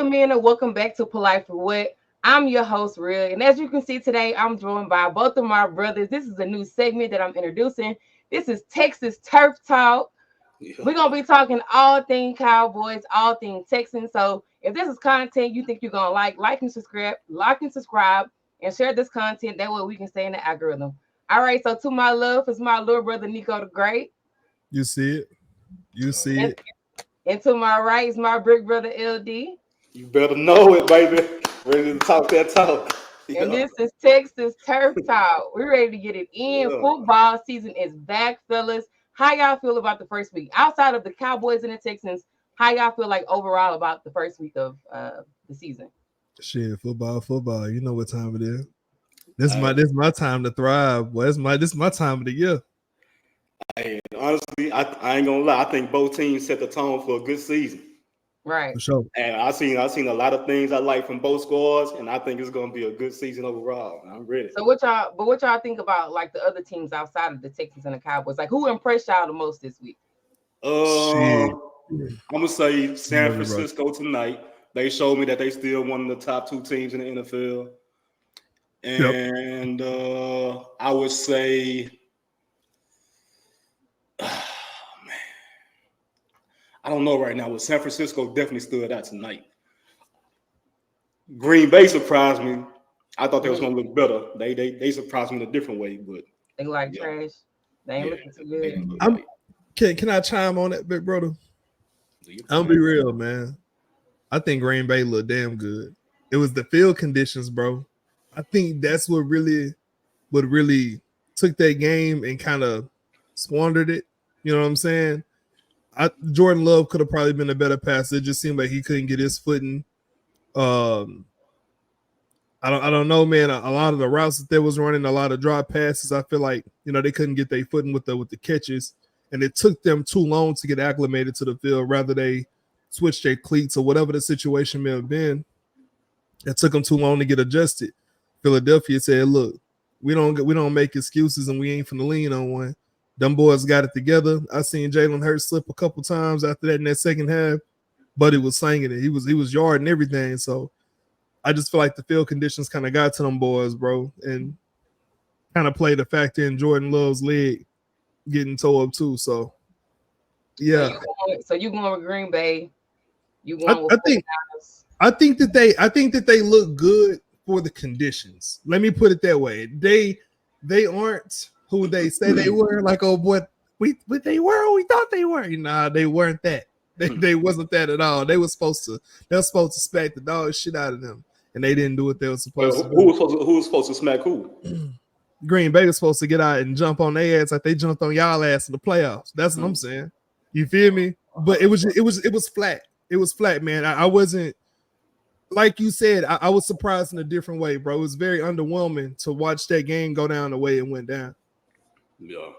Welcome in and welcome back to Polite for What. I'm your host, Real. And as you can see today, I'm joined by both of my brothers. This is a new segment that I'm introducing. This is Texas Turf Talk. We're going to be talking all things Cowboys, all things Texans. So if this is content you think you're going to like and subscribe, and share this content. That way we can stay in the algorithm. All right, so to my left is my little brother, Nico the Great. You see it. You see it. And to my right is my big brother, LD. You better know it, baby. Ready to talk that talk. And this is Texas Turf Talk. We're ready to get it in. Yeah. Football season is back, fellas. How y'all feel about the first week? Outside of the Cowboys and the Texans, how y'all feel like overall about the first week of the season? Shit, football. You know what time it is. This is my time to thrive. Well, this is my time of the year. Hey, honestly, I ain't gonna lie. I think both teams set the tone for a good season. Right. For sure. And I seen a lot of things I like from both squads, and I think it's gonna be a good season overall. I'm ready. So what y'all think about like the other teams outside of the Texans and the Cowboys? Like who impressed y'all the most this week? I'm gonna say San Francisco tonight. They showed me that they still one of the top two teams in the NFL. And I would say, I don't know right now, but San Francisco definitely stood out tonight. Green Bay surprised me. I thought they was going to look better. They surprised me in a different way, but they like trash. They ain't looking too good. Can I chime on that, big brother? I'm gonna be real, man. I think Green Bay looked damn good. It was the field conditions, bro. I think that's what really took that game and kind of squandered it. You know what I'm saying? Jordan Love could have probably been a better passer. It just seemed like he couldn't get his footing. I don't know, man. A lot of the routes that they was running, a lot of drop passes, I feel like they couldn't get their footing with the catches, and it took them too long to get acclimated to the field. Rather they switched their cleats or whatever the situation may have been. It took them too long to get adjusted. Philadelphia said, "Look, we don't make excuses, and we ain't finna lean on one." Them boys got it together. I seen Jalen Hurts slip a couple times after that in that second half, but he was slinging it. He was yarding everything. So I just feel like the field conditions kind of got to them boys, bro, and kind of played a factor in Jordan Love's leg getting tore up too. So yeah. So you going with Green Bay? You going with I think that they look good for the conditions. Let me put it that way. They aren't who they say they were. Like, oh boy, we were who we thought they were. Nah, they weren't that. They wasn't that at all. They were supposed to smack the dog shit out of them, and they didn't do what they were supposed to do. Who was supposed to smack who? Green Bay was supposed to get out and jump on their ass like they jumped on y'all ass in the playoffs. That's what I'm saying. You feel me? But it was flat. It was flat, man. I wasn't, like you said, I was surprised in a different way, bro. It was very underwhelming to watch that game go down the way it went down. Yeah.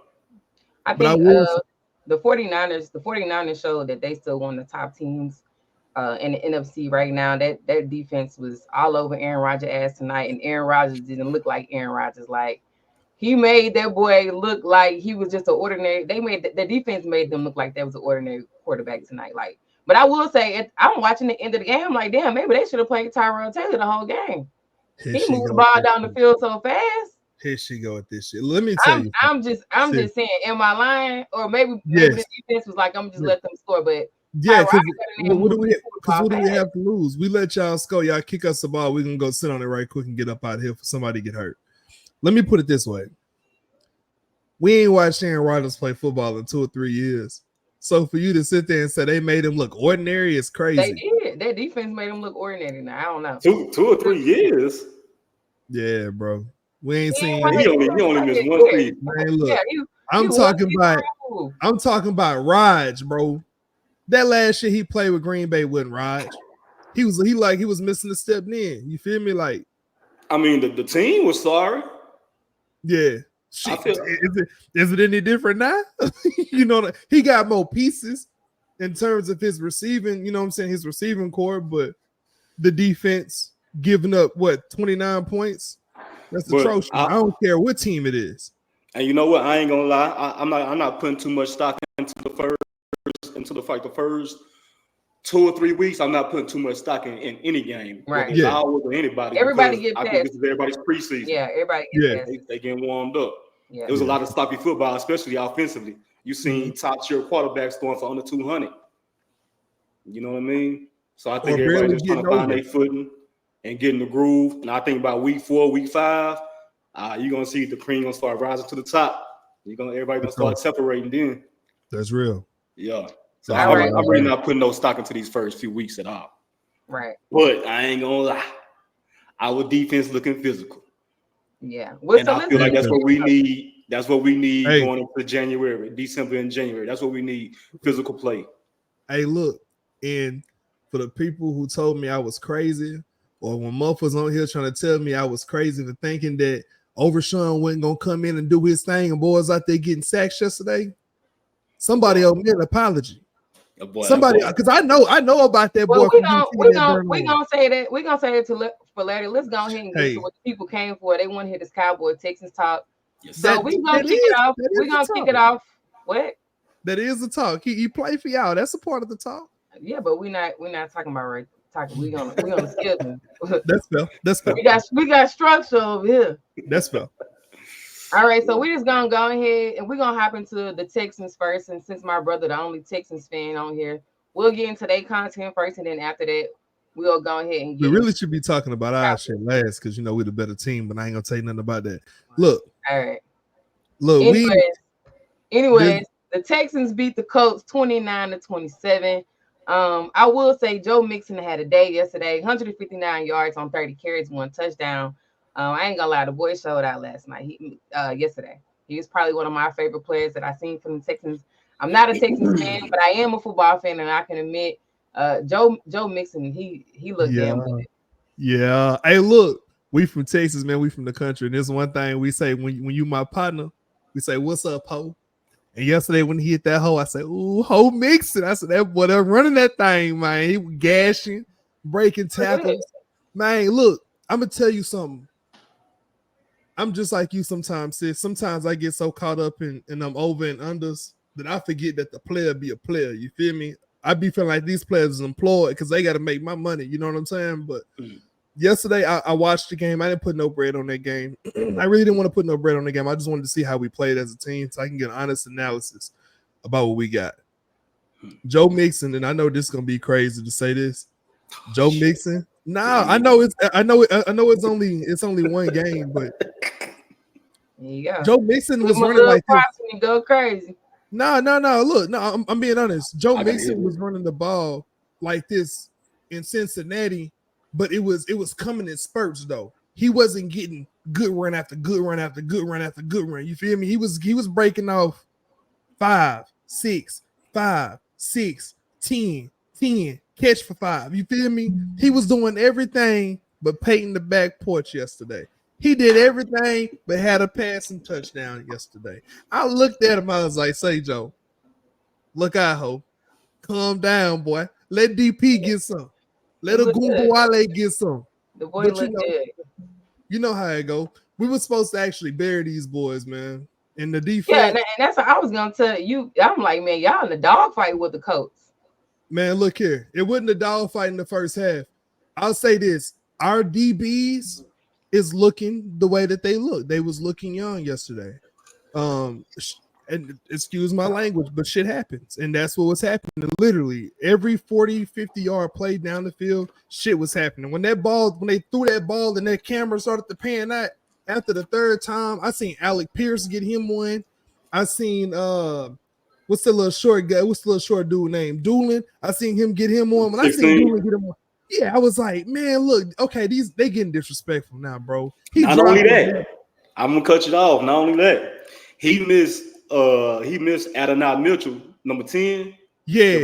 I think the 49ers showed that they still one of the top teams in the NFC right now. That their defense was all over Aaron Rodgers' ass tonight, and Aaron Rodgers didn't look like Aaron Rodgers. Like, he made that boy look like he was just an ordinary. The defense made them look like that was an ordinary quarterback tonight. Like, but I will say, I'm watching the end of the game. I'm like, damn, maybe they should have played Tyrell Taylor the whole game. He moved the ball down the field so fast. Here she go with this shit. Let me tell you. I'm just saying, am I lying? Or maybe the defense was like, I'm just let them score. But yeah, because what do we have to lose? We let y'all score. Y'all kick us the ball. We can go sit on it right quick and get up out of here for somebody to get hurt. Let me put it this way. We ain't watched Aaron Rodgers play football in 2 or 3 years. So for you to sit there and say they made him look ordinary is crazy. They did. Their defense made him look ordinary. Now I don't know. 2 or 3 years. Yeah, bro. We ain't seen. He only missed one season. Man, look, I'm talking about Raj, bro. That last year he played with Green Bay wasn't Raj. He was missing a step in. You feel me? Like, I mean, the team was sorry. Yeah. Shit. Is it any different now? He got more pieces in terms of his receiving, his receiving core, but the defense giving up 29 points? That's atrocious. I don't care what team it is. And you know what? I ain't gonna lie. I'm not putting too much stock into the first 2 or 3 weeks, I'm not putting too much stock in any game, right? Whether it's ours or anybody. Everybody get I think this is everybody's preseason. Yeah, everybody get they getting warmed up. Yeah, it was a lot of sloppy football, especially offensively. You seen top tier quarterbacks throwing for under 200. You know what I mean? So I think everybody's just trying to find their footing and get in the groove. And I think by week 4, week 5, you're gonna see the cream gonna start rising to the top. Everybody gonna start separating then. That's real. Yeah. So I'm really not putting no stock into these first few weeks at all. Right. But I ain't gonna lie. Our defense looking physical. Yeah. And I feel like that's what we need. That's what we need going into January, December and January. That's what we need, physical play. Hey, look, and for the people who told me I was crazy, or when Muff was on here trying to tell me I was crazy for thinking that Overshawn wasn't going to come in and do his thing and boys out there getting sacked yesterday, somebody owe me an apology. Somebody, because I know about that boy. We're gonna say that. We're gonna say it for Larry. Let's go ahead and get to what the people came for. They want to hear this Cowboys Texans talk. Yes. So we're gonna kick it off. We're gonna kick it off. What? That is the talk. He played for y'all. That's a part of the talk. Yeah, but we're not talking about right talking. We're gonna skip him. That's fair. We got structure over here. That's fair. All right, so we're just gonna go ahead and we're gonna hop into the Texans first. And since my brother, the only Texans fan on here, we'll get into their content first, and then after that, we'll go ahead and we really should be talking about our shit last because we're the better team, but I ain't gonna tell you nothing about that. Look. All right. Look, anyways, the Texans beat the Colts 29-27. I will say Joe Mixon had a day yesterday, 159 yards on 30 carries, 1 touchdown. I ain't gonna lie, the boy showed out last night. Yesterday, he was probably one of my favorite players that I've seen from the Texans. I'm not a Texans fan, but I am a football fan, and I can admit, Joe Mixon, he looked damn good. Yeah. Hey, look, we from Texas, man. We from the country, and there's one thing we say when you my partner, we say, "What's up, ho?" And yesterday when he hit that hole, I said, "Ooh, ho Mixon." I said, "That boy, they're running that thing, man. He was gashing, breaking tackles, man. Look, I'm gonna tell you something. I'm just like you sometimes, sis. Sometimes I get so caught up in them over and unders that I forget that the player be a player. You feel me? I be feeling like these players is employed because they got to make my money. You know what I'm saying? But yesterday I watched the game. I didn't put no bread on that game. I really didn't want to put no bread on the game. I just wanted to see how we played as a team so I can get an honest analysis about what we got. Joe Mixon, and I know this is gonna be crazy to say this. Joe Mixon. Nah, I know it's only one game, but there you go. Joe Mixon was running like this. And go crazy. No. Look, no, I'm being honest. Joe Mixon was running the ball like this in Cincinnati, but it was coming in spurts though. He wasn't getting good run after good run after good run after good run. You feel me? He was breaking off 5, 6, 5, 6, 10, catch for 5. You feel me? He was doing everything but painting the back porch yesterday. He did everything but had a passing touchdown yesterday. I looked at him. I was like, "Say, Joe, look out, ho. Calm down, boy. Let DP get some. Let Ogunbowale get some." The boy looked good. You know how it go. We were supposed to actually bury these boys, man. In the defense. Yeah, and that's what I was gonna tell you. I'm like, man, y'all in the dogfight with the Colts. Man, look here. It wasn't a dogfight in the first half. I'll say this. Our DBs is looking the way that they look. They was looking young yesterday. And excuse my language, but shit happens. And that's what was happening. Literally, every 40, 50-yard play down the field, shit was happening. When they threw that ball and that camera started to pan out, after the third time, I seen Alec Pierce get him one. I seen what's the little short guy? What's the little short dude named Doolin? I seen him get him one. When I seen Doolin get him one, yeah, I was like, man, look, okay, they getting disrespectful now, bro. Not only that, I'm gonna cut you off. Not only that, he missed Adonai Mitchell, number 10. Yeah.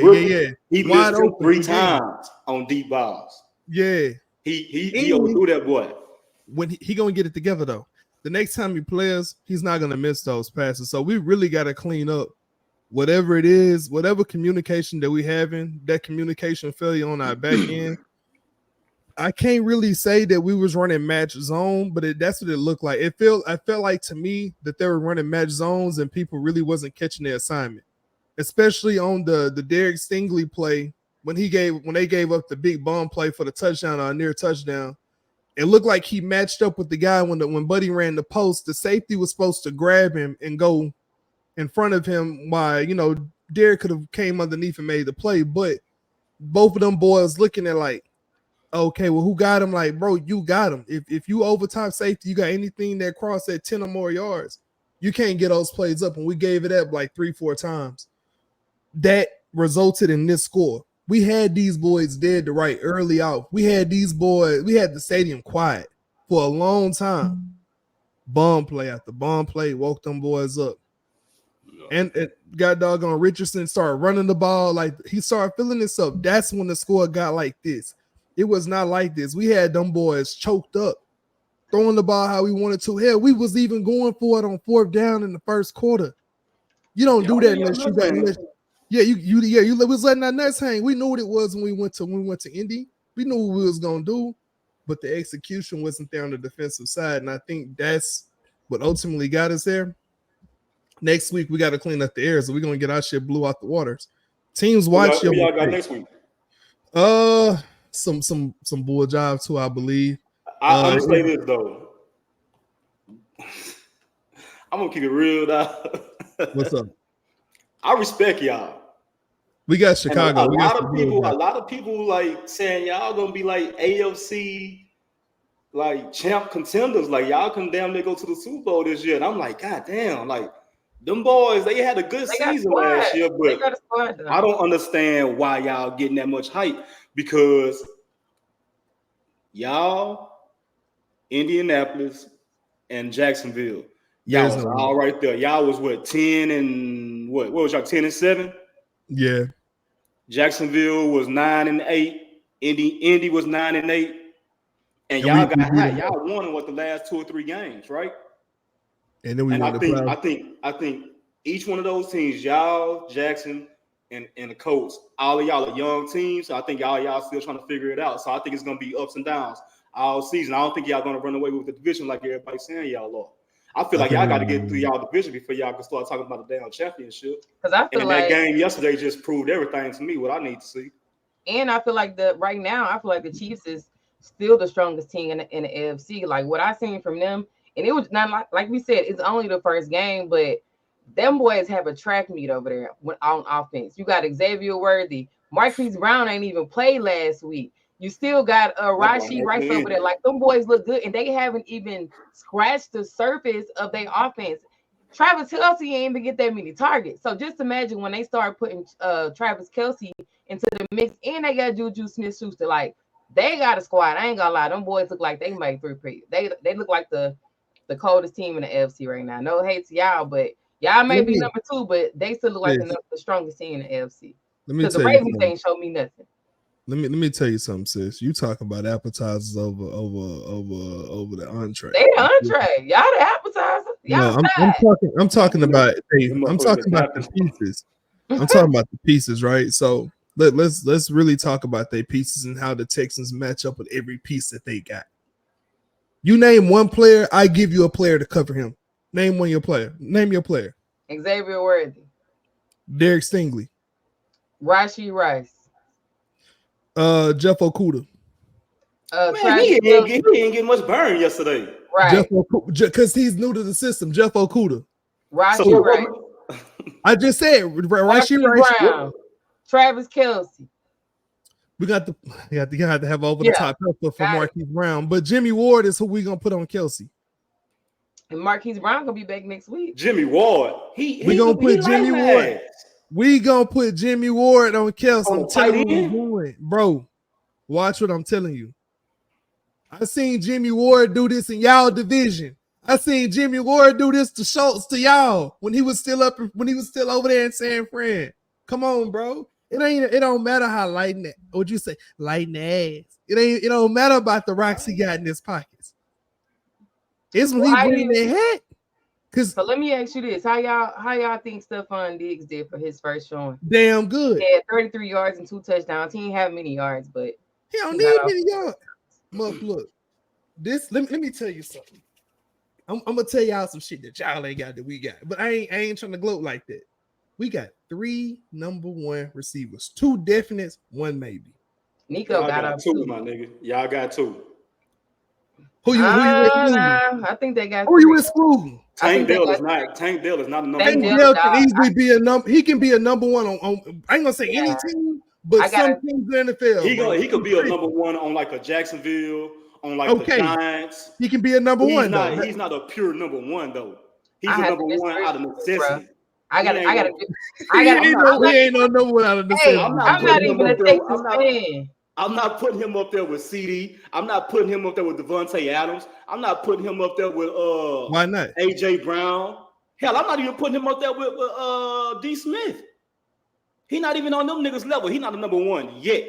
He missed him 3 times on deep balls. Yeah. He overthrew that boy. When he gonna get it together though. The next time he plays, he's not gonna miss those passes. So we really gotta clean up whatever it is, whatever communication that we having, that communication failure on our back end. I can't really say that we was running match zone, but that's what it looked like. I felt like to me that they were running match zones and people really wasn't catching their assignment, especially on the Derek Stingley play when they gave up the big bomb play for the touchdown or near touchdown, it looked like he matched up with the guy when Buddy ran the post. The safety was supposed to grab him and go in front of him while, Derek could have came underneath and made the play. But both of them boys looking at like, okay, well, who got him? Like, bro, you got him. If you over top safety, you got anything that crossed that 10 or more yards, you can't get those plays up. And we gave it up like 3-4 times. That resulted in this score. We had these boys dead to right early out. We had the stadium quiet for a long time. Bomb play after bomb play woke them boys up. And it got doggone Richardson started running the ball. Like, he started filling this up. That's when the score got like this. It was not like this. We had them boys choked up, throwing the ball how we wanted to. Hell, we was even going for it on 4th down in the first quarter. You don't do that unless you got. You was letting our nuts hang. We knew what it was when we went to Indy. We knew what we was gonna do, but the execution wasn't there on the defensive side, and I think that's what ultimately got us there. Next week we got to clean up the air, so we're gonna get our shit blew out the waters. Teams watch who y'all got next week? Some bull job too, I believe. I'm gonna say this though. I'm gonna keep it real now. What's up? I respect y'all. We got Chicago. A lot of people like saying y'all gonna be like AFC like champ contenders. Like, y'all can damn near go to the Super Bowl this year. And I'm like, God damn, like them boys, they had a good season last year, but I don't understand why y'all getting that much hype, because y'all, Indianapolis and Jacksonville, y'all was all right there. Y'all was what, 10 and what was y'all, 10-7? Yeah. Jacksonville was 9-8. Indy was 9-8. And y'all got high. Y'all won in the last 2 or 3 games, right? And then we I think each one of those teams, y'all, Jackson, and the Colts, all of y'all are young teams. So I think y'all still trying to figure it out. So I think it's gonna be ups and downs all season. I don't think y'all gonna run away with the division like everybody's saying y'all are. I feel like y'all got to get through y'all division before y'all can start talking about the damn championship. Because I feel that game yesterday just proved everything to me, what I need to see. And I feel like right now, I feel like the Chiefs is still the strongest team in the AFC. Like, what I seen from them, and it was not like we said, it's only the first game, but them boys have a track meet over there on offense. You got Xavier Worthy. Marquise Brown ain't even played last week. You still got Rashee Rice over there. Like, them boys look good, and they haven't even scratched the surface of their offense. Travis Kelce ain't even get that many targets. So just imagine when they start putting Travis Kelce into the mix, and they got Juju Smith-Schuster. Like, they got a squad. I ain't gonna lie. Them boys look like they might be They look like the coldest team in the AFC right now. No hate to y'all, but y'all may be number 2, but they still look like the strongest team in the AFC. Because the Ravens ain't show me nothing. Let me tell you something, sis. You talk about appetizers over the entree. They the entree. Y'all the appetizer. Y'all I'm talking about the pieces. I'm talking about the pieces, right? So let's really talk about their pieces and how the Texans match up with every piece that they got. You name one player, I give you a player to cover him. Name your player. Xavier Worthy. Derek Stingley. Rashee Rice. Jeff Okudah. Man, he didn't get much burn yesterday. Right. Because he's new to the system. Jeff Okudah. Rashee Rice. I just said Rashee Rice. Brown. Travis Kelce. We got to have over the top help for Marquise Brown. But Jimmy Ward is who we gonna put on Kelce. And Marquise Brown gonna be back next week. Jimmy Ward. We gonna put Jimmy Ward. We gonna put Jimmy Ward on Kelce. I'm telling you, bro. Watch what I'm telling you. I seen Jimmy Ward do this in y'all division. I seen Jimmy Ward do this to Schultz to y'all when he was still over there in San Fran. Come on, bro. It don't matter how light that. What'd you say? Light the ass. It don't matter about the rocks he got in his pockets. It's when he bring their head. So let me ask you this: how y'all think Stephon Diggs did for his first showing? Damn good. He had 33 yards and 2 touchdowns. He didn't have many yards, but he don't need many yards. Look, this. Let me tell you something. I'm gonna tell y'all some shit that y'all ain't got that we got, but I ain't trying to gloat like that. We got 3 number 1 receivers, 2 definites, 1 maybe. Nico got up two, my nigga. Y'all got 2. Who you excluding? Nah, I think they got. Who 3. you excluding? Tank Dell is not a number. Tank Dell can easily be a number. He can be a number 1 on I ain't gonna say any team, but some teams in the NFL. He could be a number 1 on like a Jacksonville, on like the Giants. He can be a number 1. He's not a pure number 1 though. He's a number 1 out of necessity. I got. He ain't no number 1 out of necessity. I'm not even a Texas fan. I'm not putting him up there with CD. I'm not putting him up there with Devontae Adams. I'm not putting him up there with why not? AJ Brown. Hell, I'm not even putting him up there with D Smith. He's not even on them niggas level. He's not a number 1 yet.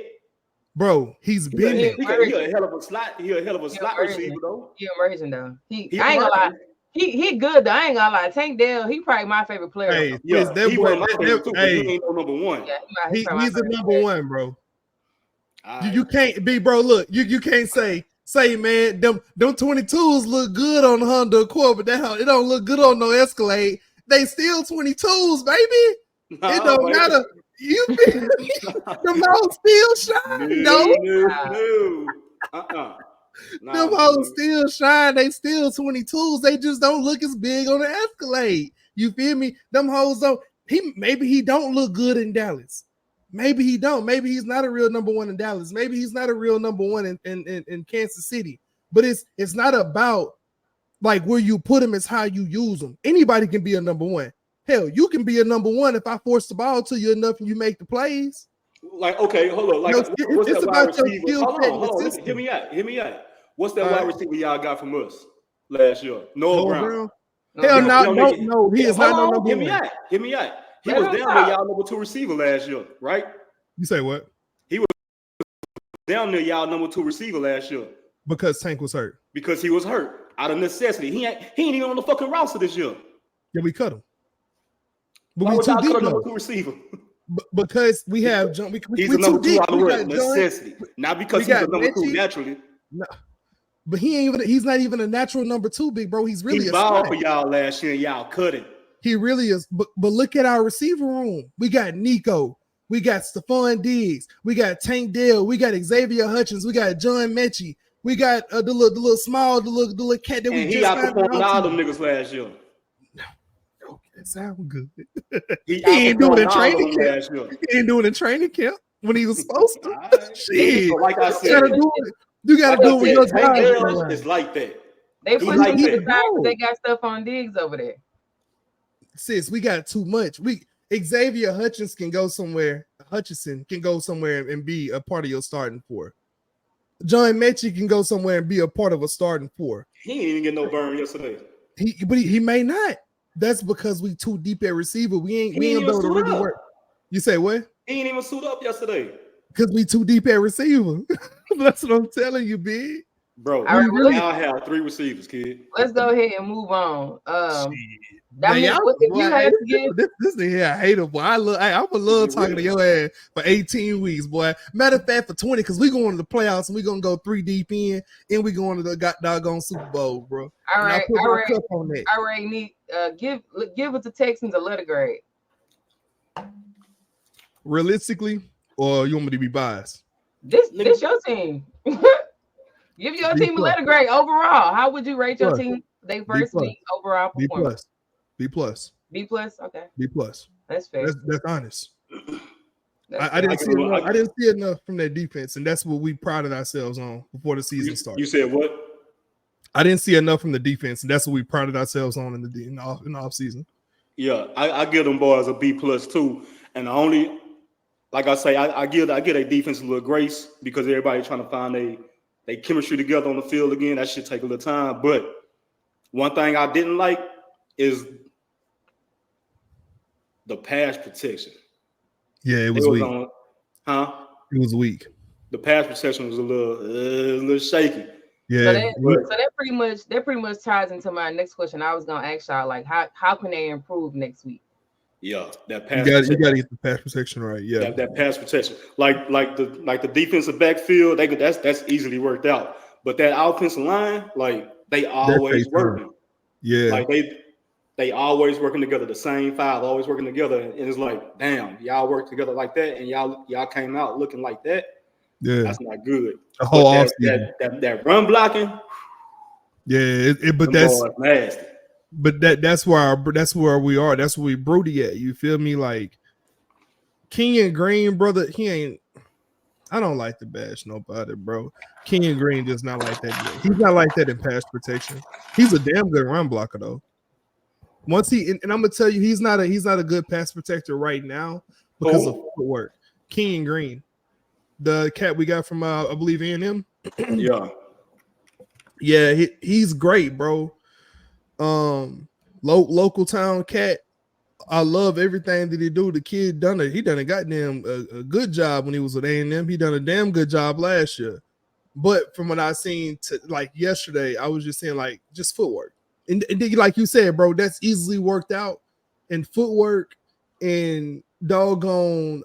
Bro, he's been there. He a hell of a slot. He a hell of a slot receiver though. He emerging though. I ain't gonna lie. He good though. I ain't gonna lie. Tank Dell, he probably my favorite player. Hey, he was my favorite too, but he ain't no number 1. Yeah, he's a number 1, bro. You can't be, bro. Look, you can't say, man, them 22s look good on the Honda Accord, but it don't look good on no Escalade. They still 22s, baby. It don't matter. You them hoes still shine, no. Them hoes still shine. They still 22s. They just don't look as big on the Escalade. You feel me? Them hoes don't. Maybe he don't look good in Dallas. Maybe he don't. Maybe he's not a real number 1 in Dallas. Maybe he's not a real number 1 in Kansas City. But it's not about like where you put him, it's how you use him. Anybody can be a number 1. Hell, you can be a number 1 if I force the ball to you enough and you make the plays. Like, okay, hold on. Like, what's it's that about wide your receiver? skill set. Hold on. Hear me out. What's that wide receiver y'all got from us last year? Noah Brown. Hell no. He is not no number 1. Hear me out. He was down there y'all number 2 receiver last year, right? You say what? He was down there y'all number 2 receiver last year. Because Tank was hurt. Because he was hurt out of necessity. He ain't even on the fucking roster this year. Yeah, we cut him. But why we would too y'all deep cut a number 2 receiver? Because we have he's a number 2 out of necessity. Not because he's a number 2 naturally. No. But he's not even a natural number 2, big bro. He's really he balled for y'all last year and y'all cut him. He really is. But look at our receiver room. We got Nico. We got Stephon Diggs. We got Tank Dell. We got Xavier Hutchins. We got John Mechie. We got the little small, the little cat that we just outperformed all them niggas last year. No, that sounds good. He ain't doing it in training camp. He ain't doing it in training camp when he was supposed to. Shit. So like I said, you gotta do it with your job. It's like that. They put him to the side because they got stuff on Diggs over there. Sis, we got too much. Xavier Hutchins can go somewhere. Hutchinson can go somewhere and be a part of your starting 4. John Mechie can go somewhere and be a part of a starting 4. He ain't even get no burn yesterday. He may not. That's because we too deep at receiver. We ain't able to really work. You say what? He ain't even suit up yesterday. Because we too deep at receiver. That's what I'm telling you, big. Bro, y'all have 3 receivers, kid. Let's go ahead and move on. This thing here, I hate it, boy. I'm a love talking to your ass for 18 weeks, boy. Matter of fact, for 20, because we going to the playoffs and we gonna go 3 deep in, and we going to the doggone Super Bowl, bro. All right, Nick. Give it to Texans a letter grade. Realistically, or you want me to be biased? This your team. Give your team a letter grade overall. How would you rate your team? They first week overall performance. B plus. Okay. B plus. That's fair. That's honest. I didn't see enough from that defense, and that's what we prided ourselves on before the season started. You said what? I didn't see enough from the defense, and that's what we prided ourselves on in the off season. Yeah, I give them boys a B plus too, and the only, like I say, I give a defense a little grace because everybody trying to find they chemistry together on the field again. That should take a little time. But one thing I didn't like is the pass protection. Yeah, it was weak. It was weak. The pass protection was a little shaky. Yeah. So that pretty much ties into my next question. I was gonna ask y'all, like, how can they improve next week? Yeah, that pass. You got to get the pass protection right. Yeah, that pass protection, like the defensive backfield, that's easily worked out. But that offensive line, like they always working. Yeah, like they always working together. The same five always working together, and it's like, damn, y'all work together like that, and y'all came out looking like that. Yeah, that's not good. The whole offseason. That run blocking. Yeah, but that's nasty. But that's where we are. That's where we broody at. You feel me? Like Kenyon Green, brother, he ain't. I don't like to bash nobody, bro. Kenyon Green does not like that. He's not like that in pass protection. He's a damn good run blocker though. Once and I'm gonna tell you, he's not a good pass protector right now because of footwork. Kenyon Green, the cat we got from I believe A&M. Yeah, he's great, bro. Local town cat. I love everything that he do. The kid done a goddamn a good job when he was with A&M. He done a damn good job last year. But from what I seen like yesterday, I was just saying like just footwork. And like you said, bro, that's easily worked out. And footwork and doggone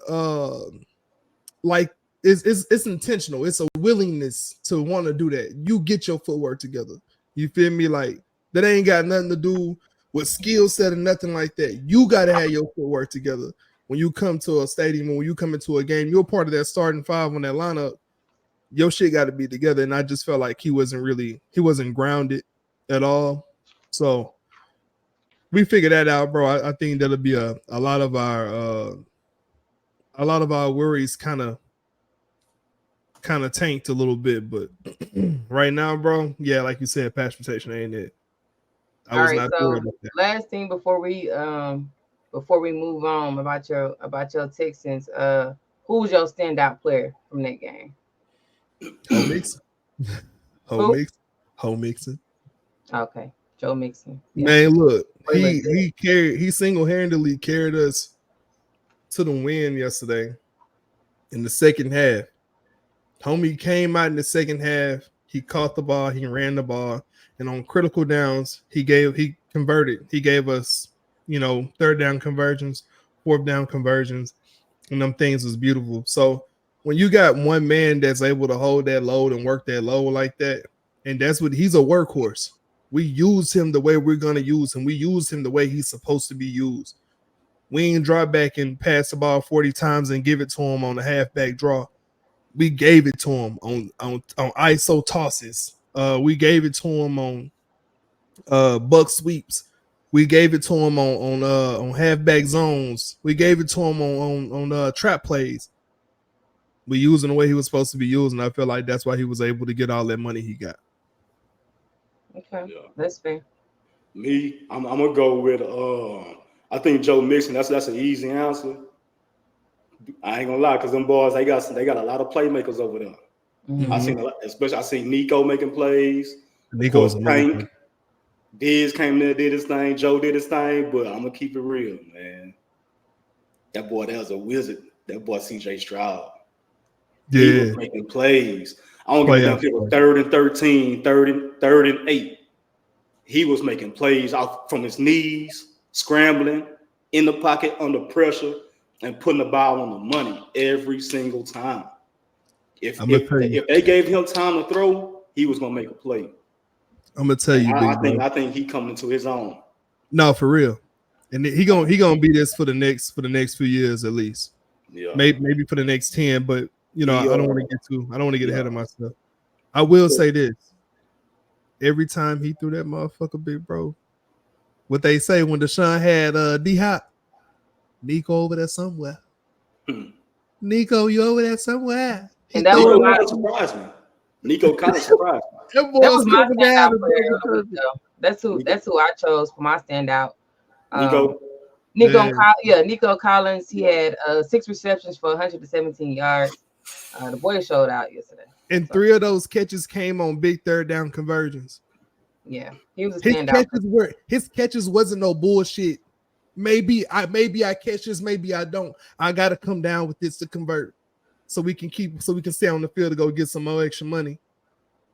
like it's intentional. It's a willingness to want to do that. You get your footwork together. You feel me? Like that ain't got nothing to do with skill set and nothing like that. You got to have your footwork together. When you come to a stadium, when you come into a game, you're part of that starting five on that lineup. Your shit got to be together. And I just felt like he wasn't grounded at all. So we figured that out, bro. I think that'll be a lot of our worries kind of tanked a little bit, but right now, bro, yeah, like you said, pass protection ain't it. All right, so last thing before we move on about your Texans, who's your standout player from that game? Ho Mixon. Okay, Joe Mixon. Yeah. Man, look, he single-handedly carried us to the win yesterday in the second half. Homie came out in the second half. He caught the ball. He ran the ball. And on critical downs, he converted. He gave us, third down conversions, fourth down conversions, and them things was beautiful. So when you got one man that's able to hold that load and work that load like that, and he's a workhorse. We use him the way we're going to use him. We use him the way he's supposed to be used. We ain't drop back and pass the ball 40 times and give it to him on a halfback draw. We gave it to him on ISO tosses. We gave it to him on buck sweeps. We gave it to him on halfback zones. We gave it to him on trap plays. We using the way he was supposed to be used, and I feel like that's why he was able to get all that money he got. Okay, that's fair. Me, I'm gonna go with I think Joe Mixon. That's an easy answer. I ain't gonna lie, because them boys they got a lot of playmakers over there. Mm-hmm. I seen Nico making plays. Nico's Tank. Diz came there, did his thing. Joe did his thing, but I'm gonna keep it real, man. That boy, that was a wizard. That boy, CJ Stroud. Yeah, he was making plays. I don't give a damn if it was 3rd and 13, 3rd and 8. He was making plays out from his knees, scrambling in the pocket under pressure, and putting the ball on the money every single time. If they gave him time to throw, he was gonna make a play. I'm gonna tell you, I think he coming into his own. No, for real, and he gonna be this for the next few years at least. Yeah, maybe for the next 10, but I don't want to get ahead of myself. I will say this: every time he threw that motherfucker, big bro, what they say when Deshaun had D-Hop, Nico over there somewhere. Nico, you over there somewhere? And that Nico kind of surprised me. Nico kind of surprised me. That was my standout player. That's who I chose for my standout. Nico Collins. He had 6 receptions for 117 yards. The boy showed out yesterday. And 3 of those catches came on big third down conversions. Yeah, he was a standout. His catches wasn't no bullshit. Maybe I catch this, maybe I don't. I gotta come down with this to convert, so we can stay on the field to go get some more extra money.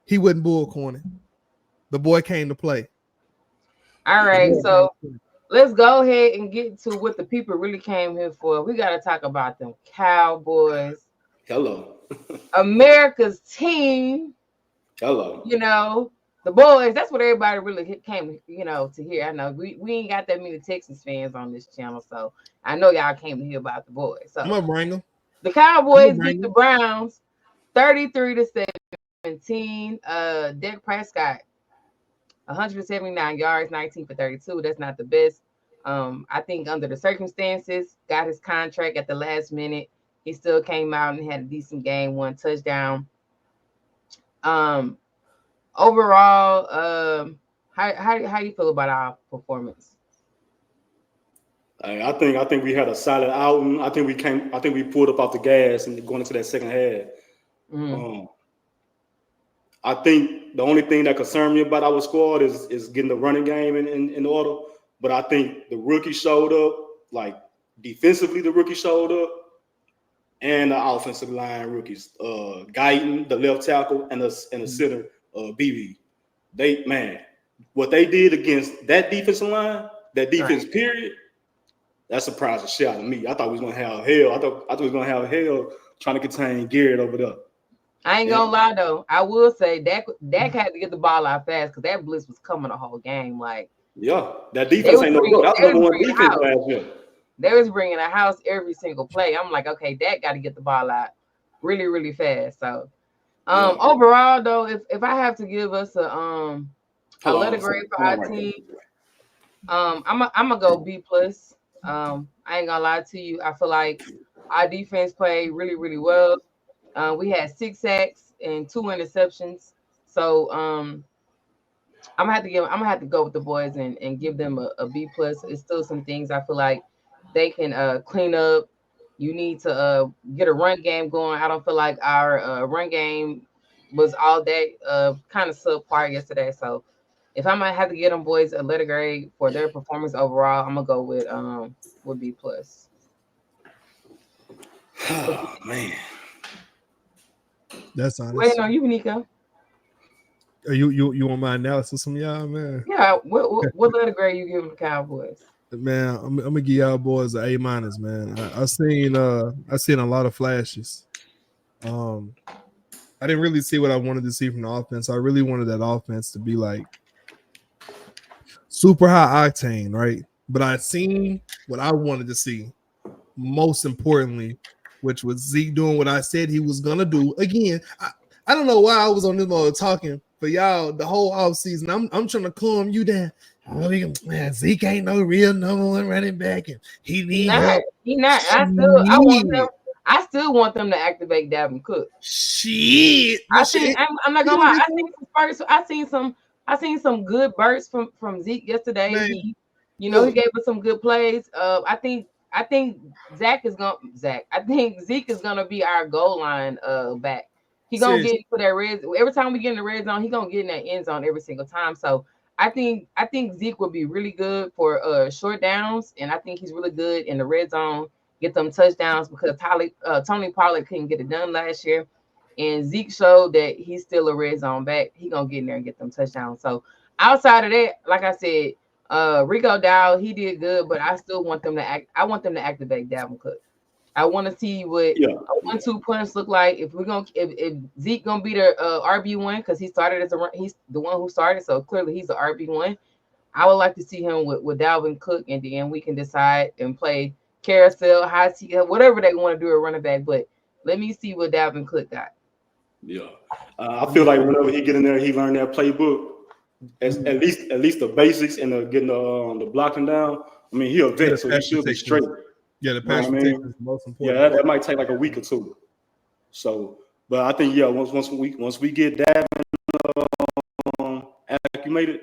He wasn't bullcorning. The boy came to play. All right, so let's go ahead and get to what the people really came here for. We gotta talk about them Cowboys. Hello. America's team. Hello. The boys, that's what everybody really came, to hear. I know we ain't got that many Texas fans on this channel, so I know y'all came to hear about the boys. So I'm gonna bring them. The Cowboys beat the Browns 33-17. Dak Prescott, 179 yards, 19 for 32. That's not the best. I think under the circumstances, got his contract at the last minute. He still came out and had a decent game, 1 touchdown. Overall, how you feel about our performance? I think we had a solid outing. I think we pulled up off the gas and going into that second half. Mm-hmm. I think the only thing that concerned me about our squad is getting the running game in order. But I think the rookie showed up, like defensively, the rookie showed up, and the offensive line rookies, Guyton, the left tackle, and the center, BB. What they did against that defensive line, that defense period, that surprised the shit out of me. I thought we was gonna have hell. I thought we was gonna have hell trying to contain Garrett over there. I ain't gonna lie though. I will say Dak had to get the ball out fast because that blitz was coming the whole game. Like, yeah, that defense ain't no good. That's number one defense last year. They was bringing a house every single play. I'm like, okay, Dak got to get the ball out really, really fast. So, overall though, if I have to give us a letter grade for our team, I'm gonna go B+. I ain't gonna lie to you. I feel like our defense played really, really well. We had 6 sacks and 2 interceptions. So I'm gonna have to go with the boys and give them a B+. It's still some things I feel like they can clean up. You need to get a run game going. I don't feel like our run game was all that kind of subpar yesterday. So if I might have to get them boys a letter grade for their performance overall, I'm gonna go with B+. Oh man. That's honest. Waiting on you, Nico. You want my analysis from y'all, man? Yeah. What letter grade you giving the Cowboys? Man, I'm gonna give y'all boys an A-, man. I seen a lot of flashes. I didn't really see what I wanted to see from the offense. I really wanted that offense to be like super high octane, right? But I seen what I wanted to see. Most importantly, which was Zeke doing what I said he was gonna do. Again, I don't know why I was on this mode talking for y'all the whole offseason. I'm trying to calm you down. Man, Zeke ain't no real number 1 running back, and he needs help. He not. I still want them to activate Dalvin Cook. Shit. I'm not gonna lie. I seen some good bursts from Zeke yesterday. Man. He gave us some good plays. I think Zeke is gonna be our goal line back. He gonna get for that red. Every time we get in the red zone, he gonna get in that end zone every single time. So I think Zeke will be really good for short downs, and I think he's really good in the red zone, get them touchdowns because Tony Pollard couldn't get it done last year, and Zeke showed that he's still a red zone back. He gonna get in there and get them touchdowns. So outside of that, like I said, Rico Dow, he did good, but I still want them to activate Dalvin Cook. I want to see what a 1-2 punch look like. If Zeke gonna be the RB1 because he's the one who started, so clearly he's the RB1. I would like to see him with Dalvin Cook, and then we can decide and play carousel, high T, whatever they want to do at running back. But let me see what Dalvin Cook got. Yeah, I feel like whenever he get in there, he learned that playbook. At least the basics and getting the blocking down. I mean, he'll vet, so he should be straight. Yeah, the pass protection is the most important. Yeah, that might take like a week or two. So, but I think once we get that acclimated,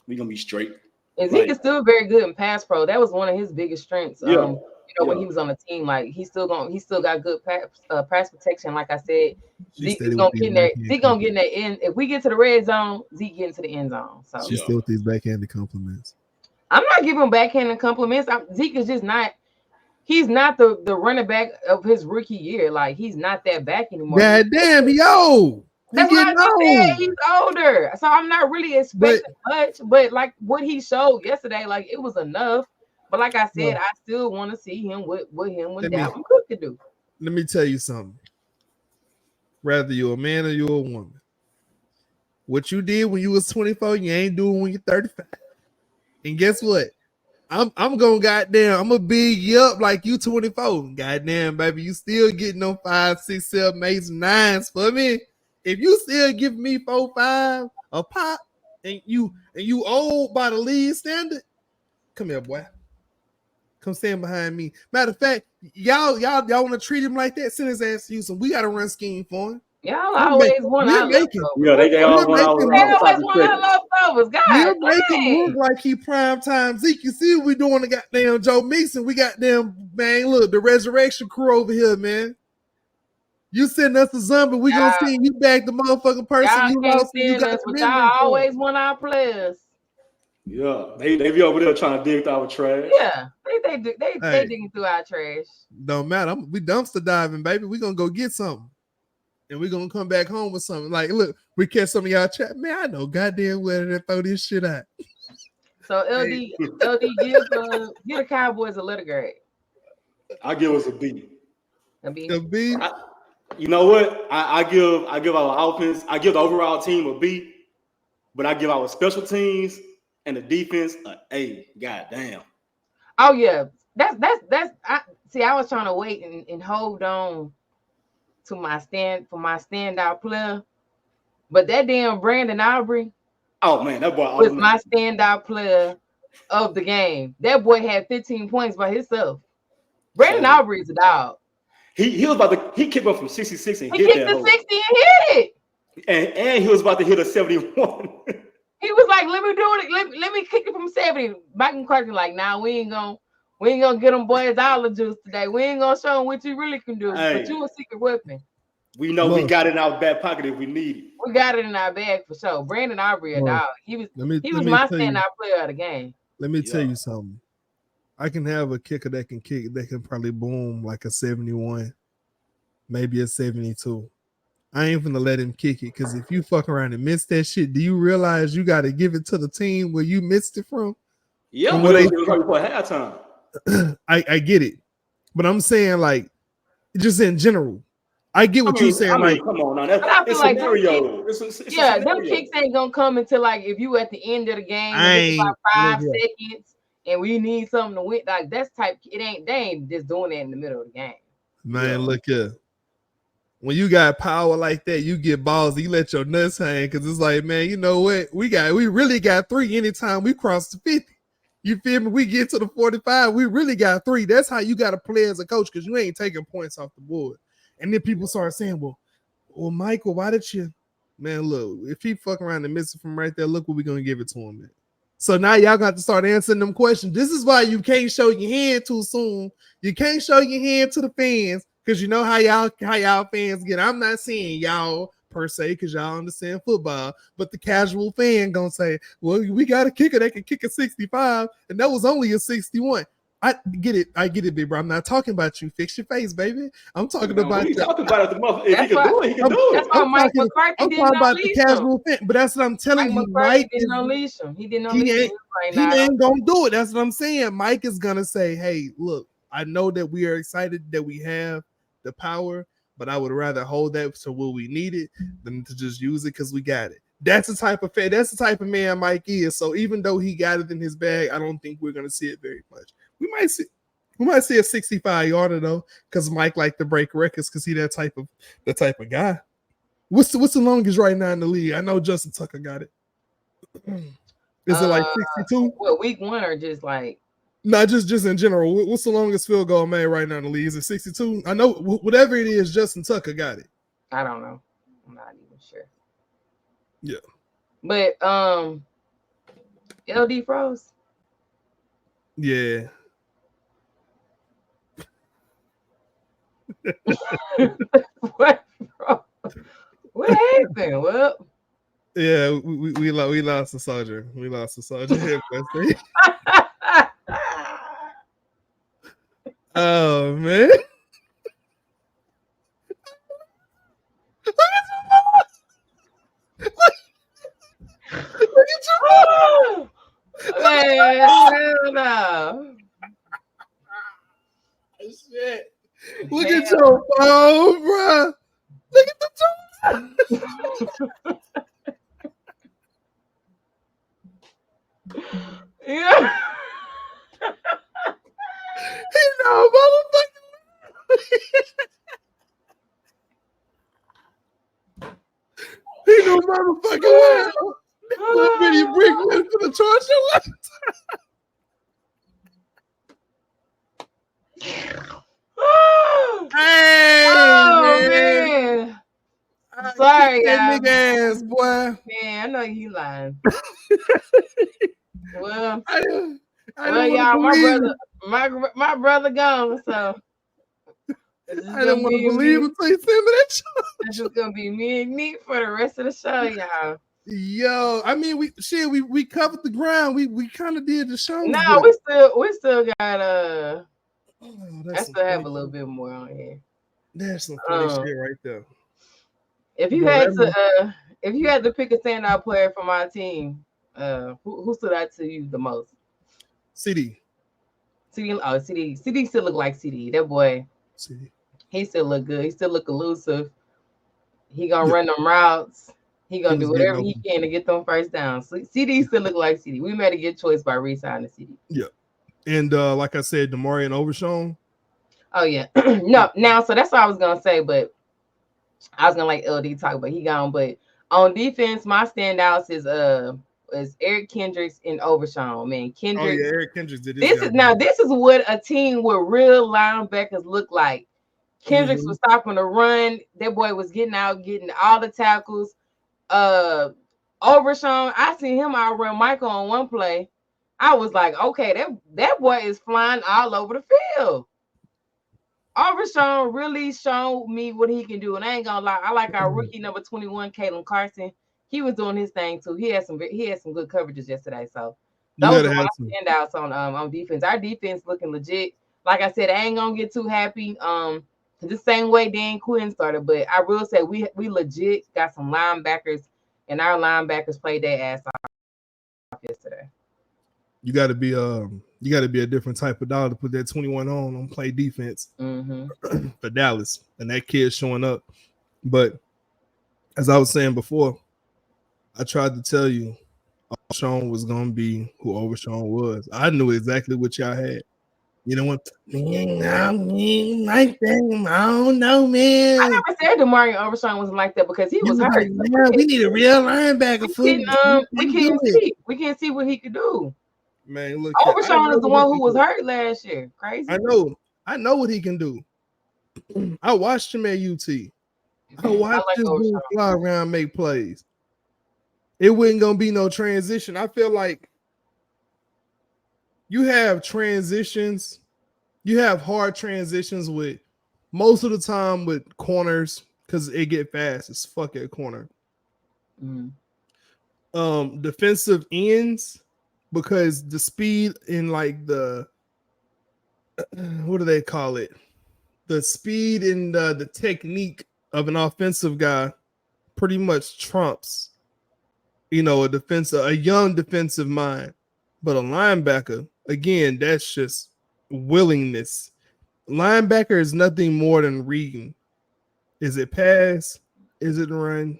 we're gonna be straight. And Zeke is still very good in pass pro. That was one of his biggest strengths. When he was on the team, like he still got good pass protection. Like I said, Zeke gonna get in there. Zeke gonna get in there. And if we get to the red zone, Zeke get into the end zone. So she's still with these backhanded compliments. I'm not giving backhanded compliments. Zeke is just not. He's not the running back of his rookie year. Like he's not that back anymore. God damn, yo. That's what I just said. He's older, so I'm not really expecting much. But like what he showed yesterday, like it was enough. But like I said, I still want to see him what Dalvin Cook could do. Let me tell you something. Whether you're a man or you're a woman, What you did when you was 24, you ain't doing when you're 35. And guess what? I'm gonna I'm gonna big you up like you 24. Goddamn, baby, you still getting them 5, 6, 7, 8, 9s for me. If you still give me 4, 5 a pop, and you old by the league standard, come here, boy. Come stand behind me. Matter of fact, y'all want to treat him like that? Send his ass to Houston. We got to run scheme for him. Y'all always want our leftovers. Yeah, they always want our leftovers. God, we'll make him look like he prime time Zeke. You see what we doing to goddamn Joe Mixon? We got damn, man, look, the resurrection crew over here, man. You send us a zombie, we gonna send you back the motherfucking person you lost. You got us, but y'all always want our players. Yeah, they be over there trying to dig through our trash. Yeah, they digging through our trash. Don't matter. We dumpster diving, baby. We gonna go get something. And we're gonna come back home with something. Like, look, we catch some of y'all chat. Man, I know goddamn well to throw this shit out. So LD, give the Cowboys a letter grade. I give us a B. A B. You know what? I give our offense, I give the overall team a B, but I give our special teams and the defense an A. Goddamn. Oh yeah, that's. I was trying to wait and hold on to my standout player, but that damn Brandon Aubrey. Oh man, that boy was my standout player of the game. That boy had 15 points by himself. Brandon Aubrey is a dog. He was about to kicked up from 66 and hit that. He kicked the 60 and hit it. And he was about to hit a 71. He was like, "Let me do it. Let me kick it from 70." Mike McCarthy like, "Nah, we ain't gonna get them boys all the juice today. We ain't gonna show them what you really can do. But you a secret weapon. We know we got it in our back pocket if we need it. We got it in our bag for sure." Brandon Aubrey, a dog. He was my standout player of the game. Let me tell you something. I can have a kicker that can probably boom like a 71, maybe a 72. I ain't gonna let him kick it, because if you fuck around and miss that shit, do you realize you got to give it to the team where you missed it from? Yeah, but it was like for halftime. I get it, but I'm saying like just in general. I get what you're saying. Like, come on, now that's like scenario. Them kicks ain't gonna come until like if you at the end of the game, it's about 5 seconds, and we need something to win. Like that's type. They ain't just doing that in the middle of the game. Man, look here. When you got power like that, you get balls. You let your nuts hang, because it's like, man, you know what? We really got 3 anytime we cross the 50. You feel me? We get to the 45, we really got 3. That's how you got to play as a coach, because you ain't taking points off the board. And then people start saying, well, Michael, why did you? Man, look, if he fuck around and miss it from right there, look what we're going to give it to him, man. So now y'all got to start answering them questions. This is why you can't show your hand too soon. You can't show your hand to the fans, because you know how y'all fans get. I'm not saying y'all per se, because y'all understand football, but the casual fan gonna say, well, we got a kicker that can kick a 65, and that was only a 61. I get it, big bro. I'm not talking about you. Fix your face, baby. I'm talking about you. Talking about the mother. If he can do it, he can do it. That's why Mike McCarthy I'm talking about the casual fan, but that's what I'm telling you. Mike didn't unleash him. He didn't unleash him. He ain't gonna do it. That's what I'm saying. Mike is gonna say, hey, look, I know that we are excited that we have the power, but I would rather hold that to what we need it than to just use it because we got it. That's the type of fan. That's the type of man Mike is. So even though he got it in his bag, I don't think we're gonna see it very much. We might see a 65 yarder though, because Mike like to break records, because he that type of guy. What's the longest right now in the league? I know Justin Tucker got it. Is it like 62? Well, week 1 or just like? No, just in general. What's the longest field goal made right now in the league? Is it 62? I know whatever it is, Justin Tucker got it. I don't know. I'm not even sure. Yeah. But LD froze. Yeah. What, bro? What happened? Well, yeah, we lost the soldier. We lost the soldier. Oh man! Look at you! Man, no. Shit. Look at your phone, bro. Look at the Yeah. He know motherfucking. He know motherfucking well. Little bitty brick went for the charge your life. Hey, Oh man. Sorry, that y'all. nigga ass, boy. Man, I know you lying. Well, I didn't y'all, my brother gone, so I didn't want to believe until you sent me that shit. It's just gonna be me and Nick for the rest of the show, y'all. Yo, I mean, we covered the ground. We kind of did the show. No, but... we still got I still have a little bit more on here. That's some funny shit right there. If you had to pick a standout player for my team, who stood out to you the most? CD. CD still look like CD. That boy. CD. He still look good. He still look elusive. He gonna run them routes. He gonna do whatever he can to get them first downs. CD still look like CD. We made a good choice by re-signing CD. Yeah. And like I said, Damarian Overshown. Oh yeah. No, now so that's what I was gonna say, but I was gonna let LD talk, but he gone. But on defense, my standouts is Eric Kendricks and Overshown. Man, Kendricks. Oh yeah, Eric Kendricks did this is what a team with real linebackers look like. Kendricks was stopping the run. That boy was getting out, getting all the tackles. Overshown, I seen him outrun Michael on one play. I was like, okay, that boy is flying all over the field. Overshown really showed me what he can do, and I ain't gonna lie, I like our rookie number 21, Kalen Carson. He was doing his thing too. He had some good coverages yesterday. So those are my standouts on defense. Our defense looking legit. Like I said, I ain't gonna get too happy. The same way Dan Quinn started, but I will say we legit got some linebackers, and our linebackers played their ass off yesterday. You got to be a different type of dog to put that 21 on play defense for Dallas, and that kid showing up. But as I was saying before, I tried to tell you, Overshown was gonna be who Overshown was. I knew exactly what y'all had. You know what? Like that. I don't know, man. I never said Damarian Overshown wasn't like that because he was hurt. Like, yeah, we need a real linebacker. We can't see what he could do. Man, look, Overshown is the one who was hurt last year. Crazy. I know what he can do. I watched him at UT. I watched this dude fly around, make plays. It wasn't gonna be no transition. I feel like you have transitions, you have hard transitions with most of the time with corners because it get fast as fuck at corner. Defensive ends because the speed in like the what do they call it? The speed and the technique of an offensive guy pretty much trumps, a young defensive mind. But a linebacker, again, that's just willingness. Linebacker is nothing more than reading. Is it pass? Is it run?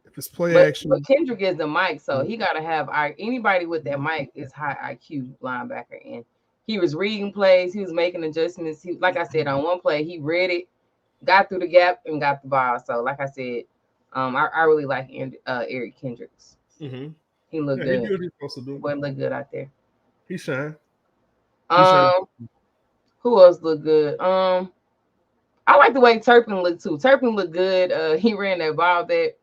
If it's play action. But Kendrick is the mic, so he got to have anybody with that mic is high IQ linebacker. And he was reading plays. He was making adjustments. Like I said, on one play, he read it, got through the gap, and got the ball. So, like I said, I really like Eric Kendricks. He looked good. He did what he's supposed to do. Boy, look good out there. He shine. Who else looked good? I like the way Turpin looked too. Turpin looked good. He ran that ball back.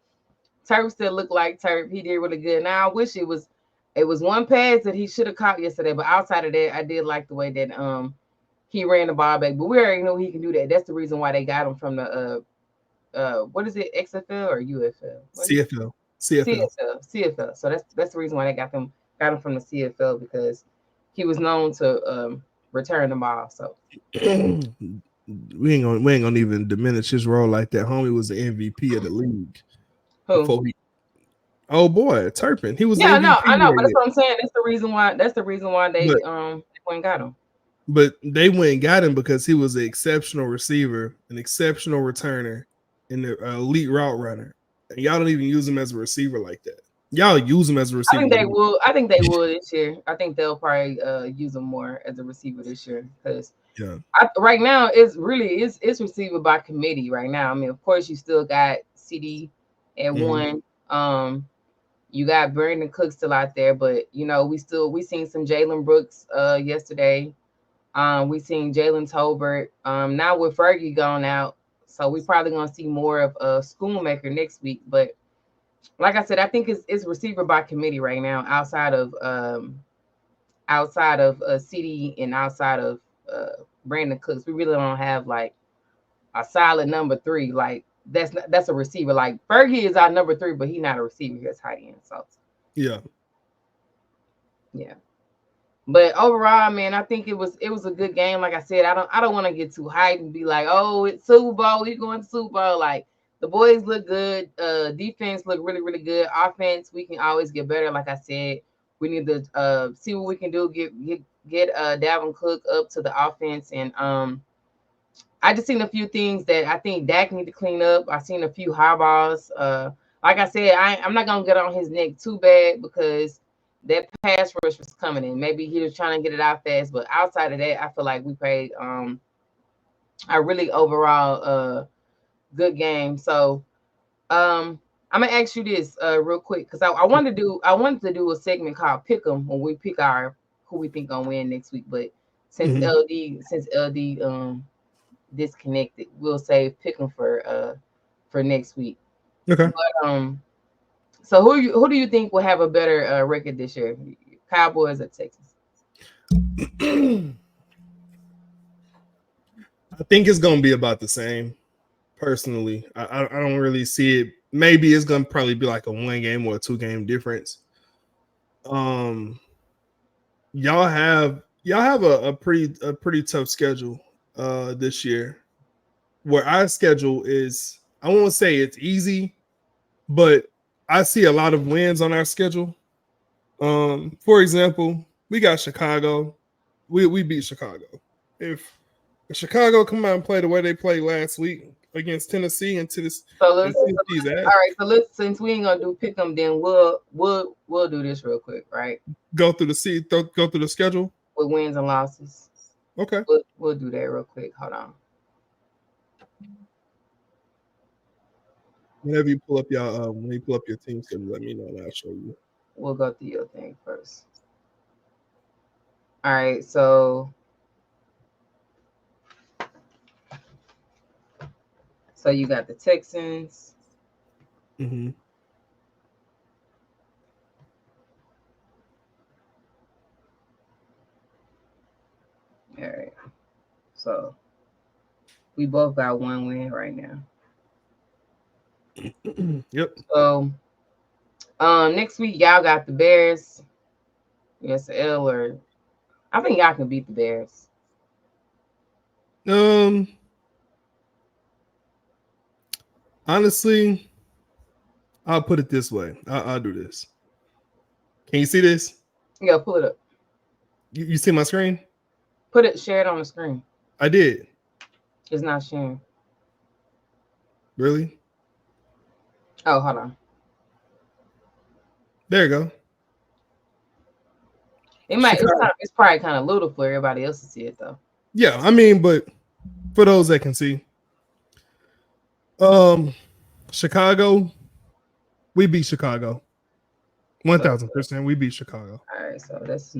Turp still looked like Turp. He did really good. Now I wish it was one pass that he should have caught yesterday. But outside of that, I did like the way that he ran the ball back. But we already know he can do that. That's the reason why they got him from the what is it, XFL or UFL? CFL. So that's the reason why they got him from the CFL, because he was known to return the ball. So we ain't gonna even diminish his role like that. Homie was the MVP of the league. Who? Oh boy, Turpin. He was. Yeah, I know, but that's what I'm saying. That's the reason why they went and got him. But they went and got him because he was an exceptional receiver, an exceptional returner, and an elite route runner. And y'all don't even use him as a receiver like that. y'all use him as a receiver. I think they will. I think they will this year. I think they'll probably use him more as a receiver this year because right now it's receiver by committee right now. I mean, of course, you still got CD at one. You got Brandon Cook still out there, but you know we seen some Jalen Brooks yesterday. We seen Jalen Tolbert. Now with Fergie gone out, so we probably gonna see more of Schoonmaker next week. But like I said, I think it's receiver by committee right now, outside of CD and outside of Brandon Cooks. We really don't have like a solid number 3. Like that's a receiver. Like Fergie is our number 3, but he's not a receiver. He's a tight end. So yeah. But overall, man, I think it was a good game. Like I said, I don't want to get too hyped and be like, oh, it's Super Bowl. We going to Super Bowl. Like the boys look good. Defense look really, really good. Offense, we can always get better. Like I said, we need to see what we can do. Get Dalvin Cook up to the offense, and I just seen a few things that I think Dak need to clean up. I seen a few high balls. Like I said, I'm not gonna get on his neck too bad because that pass rush was coming in. Maybe he was trying to get it out fast, but outside of that, I feel like we played a really overall good game. So I'm gonna ask you this real quick because I wanted to do a segment called Pick 'em when we pick our who we think gonna win next week. But since LD disconnected, we'll say pick 'em for next week. Okay. But, so who do you think will have a better record this year, Cowboys or Texans? I think it's gonna be about the same. Personally, I don't really see it. Maybe it's gonna probably be like a 1 game or a 2 game difference. Y'all have a pretty tough schedule this year. Where our schedule is, I won't say it's easy, but I see a lot of wins on our schedule. For example, we got Chicago. We beat Chicago. If Chicago come out and play the way they played last week against Tennessee and Tennessee's ass. All right, so since we ain't gonna do pick 'em, then we'll do this real quick, right? Go through the schedule with wins and losses. Okay, we'll do that real quick. Hold on. Whenever you pull up your team schedule, let me know and I'll show you. We'll go through your thing first. All right, so you got the Texans. Mm-hmm. All right. So we both got 1 win right now. Yep. So next week y'all got the Bears. Yes, L or I think y'all can beat the Bears. Honestly, I'll put it this way. I'll do this. Can you see this? Yeah, pull it up. You see my screen? Share it on the screen. I did. It's not sharing. Really? Oh, hold on. There you go. It's probably kind of little for everybody else to see it though. Yeah, I mean, but for those that can see. Chicago, we beat Chicago. 1,000%. We beat Chicago. All right, so that's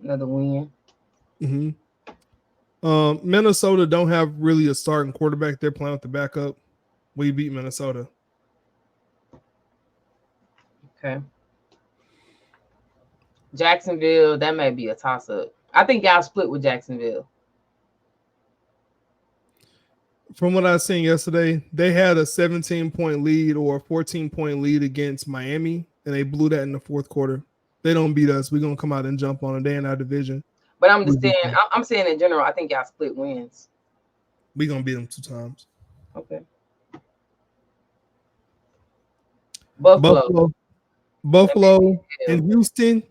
another win. Mm-hmm. Minnesota don't have really a starting quarterback. They're playing with the backup. We beat Minnesota. Okay. Jacksonville, that may be a toss-up. I think y'all split with Jacksonville. From what I seen yesterday, they had a 17-point lead or a 14-point lead against Miami, and they blew that in the 4th quarter. They don't beat us. We're gonna come out and jump on a day in our division. But I'm just saying, I'm saying in general, I think y'all split wins. We're gonna beat them 2 times. Okay. Buffalo and Houston.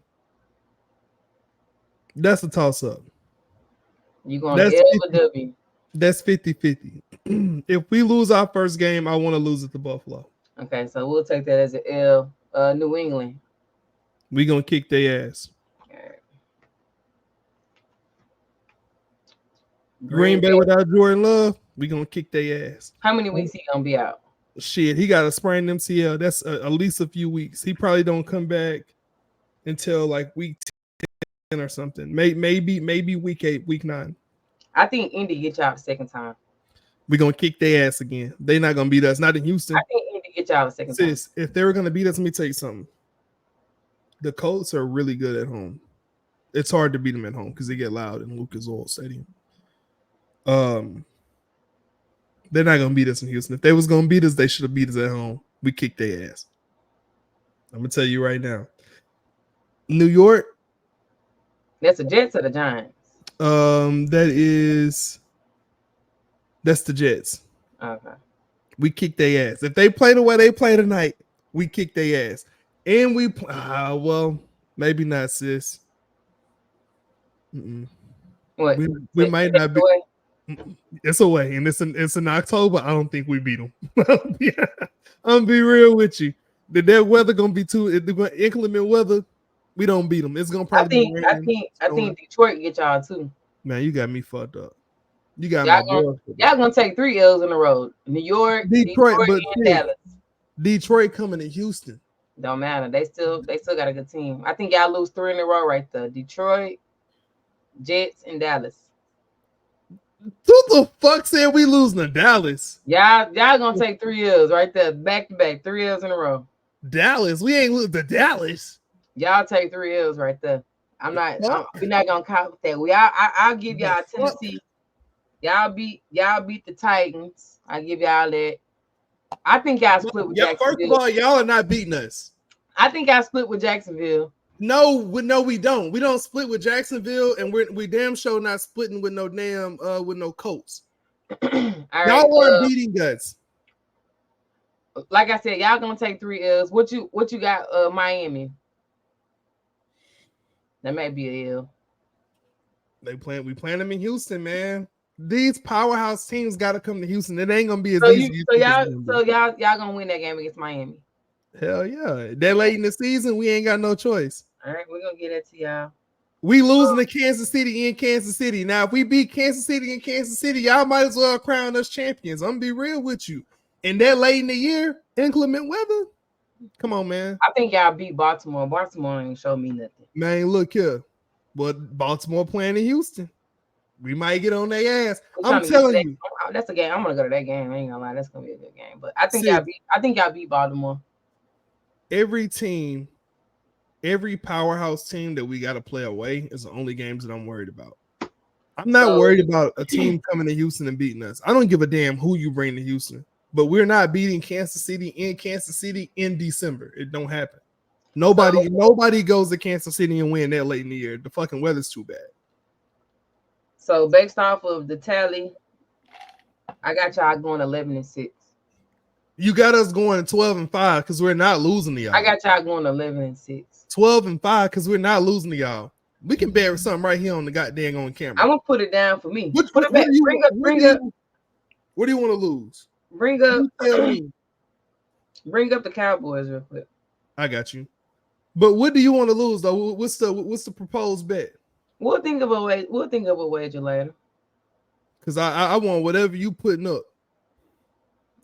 That's a toss-up. You going L or W? That's 50-50. If we lose our first game, I want to lose it to Buffalo. Okay, so we'll take that as an L. New England. We gonna kick their ass. Right. Green Bay without Jordan Love, we gonna kick their ass. How many weeks he gonna be out? Shit, he got a sprained MCL. That's at least a few weeks. He probably don't come back until like week 10 or something. Maybe week 8, week 9. I think Indy get y'all the second time. We're gonna kick their ass again. They're not gonna beat us. Not in Houston. I think Indy get y'all the second time. If they were gonna beat us, let me tell you something. The Colts are really good at home. It's hard to beat them at home because they get loud in Lucas Oil Stadium. They're not gonna beat us in Houston. If they was gonna beat us, they should have beat us at home. We kicked their ass. I'm gonna tell you right now. New York. That's the Jets or the Giants? That's the Jets. Okay. We kick their ass. If they play the way they play tonight, we kick their ass. And we well, maybe not, sis. What? We might not be. It's away, and it's in October. I don't think we beat them. I'm gonna be real with you. That weather gonna be too inclement weather. We don't beat them. It's gonna probably. I think Detroit get y'all too. Man, you got me fucked up. You got y'all gonna take 3 L's in a row. New York, Detroit and Dallas. Detroit coming to Houston. Don't matter. They still got a good team. I think y'all lose 3 in a row right there. Detroit, Jets, and Dallas. Who the fuck said we losing to Dallas? Y'all gonna take 3 L's right there, back to back, 3 L's in a row. Dallas, we ain't losing to Dallas. Y'all take 3 L's right there. We're not gonna count that. I'll give y'all Tennessee. Y'all beat the Titans. I give y'all that. I think y'all split with Jacksonville. First of all, y'all are not beating us. I think y'all split with Jacksonville. No, we don't. We don't split with Jacksonville, and we damn sure not splitting with no damn with no Colts. Y'all weren't beating us. Like I said, y'all gonna take 3 L's. What you got? Miami. That may be a L. We playing them in Houston, man. These powerhouse teams got to come to Houston. It ain't gonna be as easy. So y'all gonna win that game against Miami. Hell yeah! That late in the season, we ain't got no choice. All right, we're gonna get that to y'all. We losing to Kansas City in Kansas City. Now, if we beat Kansas City in Kansas City, y'all might as well crown us champions. I'm gonna be real with you. And that late in the year, inclement weather. Come on, man. I think y'all beat Baltimore. Baltimore ain't show me nothing. Man, look here. But Baltimore playing in Houston. We might get on their ass. I'm telling you. That's a game. I'm gonna go to that game. I ain't gonna lie. That's gonna be a good game. But I think y'all beat Baltimore. Every team, every powerhouse team that we got to play away is the only games that I'm worried about. I'm not worried about a team coming to Houston and beating us. I don't give a damn who you bring to Houston. But we're not beating Kansas City in December. It don't happen. Nobody goes to Kansas City and win that late in the year. The fucking weather's too bad. So based off of the tally, I got y'all going 11-6. You got us going 12-5 because we're not losing to y'all. I got y'all going 11-6. 12-5 because we're not losing to y'all. We can bear something right here on the goddamn on camera. I'm gonna put it down for me. What do you want to lose? Bring up the Cowboys real quick. I got you. But what do you want to lose though? What's the proposed bet? We'll think of a wager later. Cause I want whatever you putting up.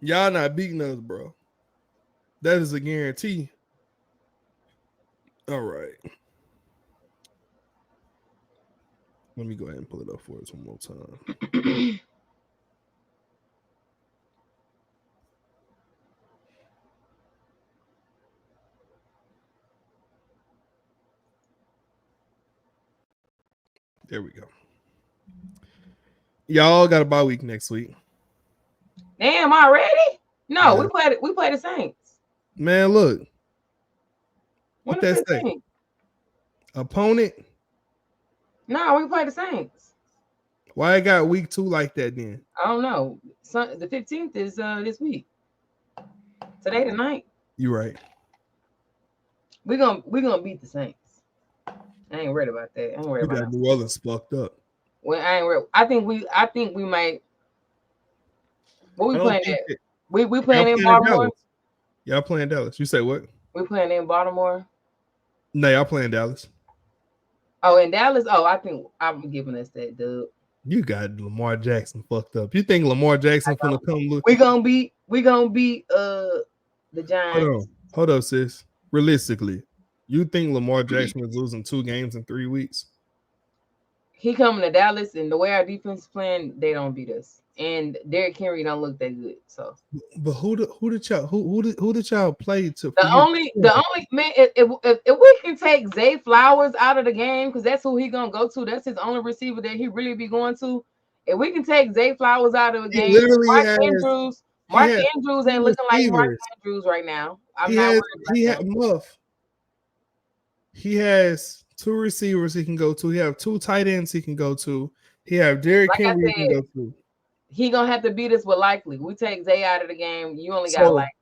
Y'all not beating us, bro. That is a guarantee. All right. Let me go ahead and pull it up for us one more time. There we go. Y'all got a bye week next week. Damn, already? No, yeah. we play the Saints. Man, look. What that say? Opponent? No, we play the Saints. Why I got week 2 like that then? I don't know. The 15th is this week. Today the 9th. You're right. We're gonna beat the Saints. I ain't worried about that. I ain't worried about that. New Orleans fucked up. Well, I ain't worried. I think we might. What we playing at? We playing in Baltimore. Y'all playing Dallas. You say what? We playing in Baltimore. No, y'all playing Dallas. Oh, in Dallas. Oh, I think I'm giving us that dub. You got Lamar Jackson fucked up. You think Lamar Jackson finna come look? We gonna beat the Giants. Hold on, sis. Realistically, you think Lamar Jackson is losing 2 games in 3 weeks? He coming to Dallas, and the way our defense is playing, they don't beat us. And Derrick Henry don't look that good. So, but who did y'all play to? The only man, if we can take Zay Flowers out of the game, because that's who he gonna go to. That's his only receiver that he really be going to. If we can take Zay Flowers out of the game, Mark Andrews ain't looking like Mark Andrews right now. I'm not worried about Muff. He has 2 receivers he can go to. He have 2 tight ends he can go to. He have Derrick Henry he can go to. He gonna have to beat us with Likely. We take Zay out of the game. You only got Likely,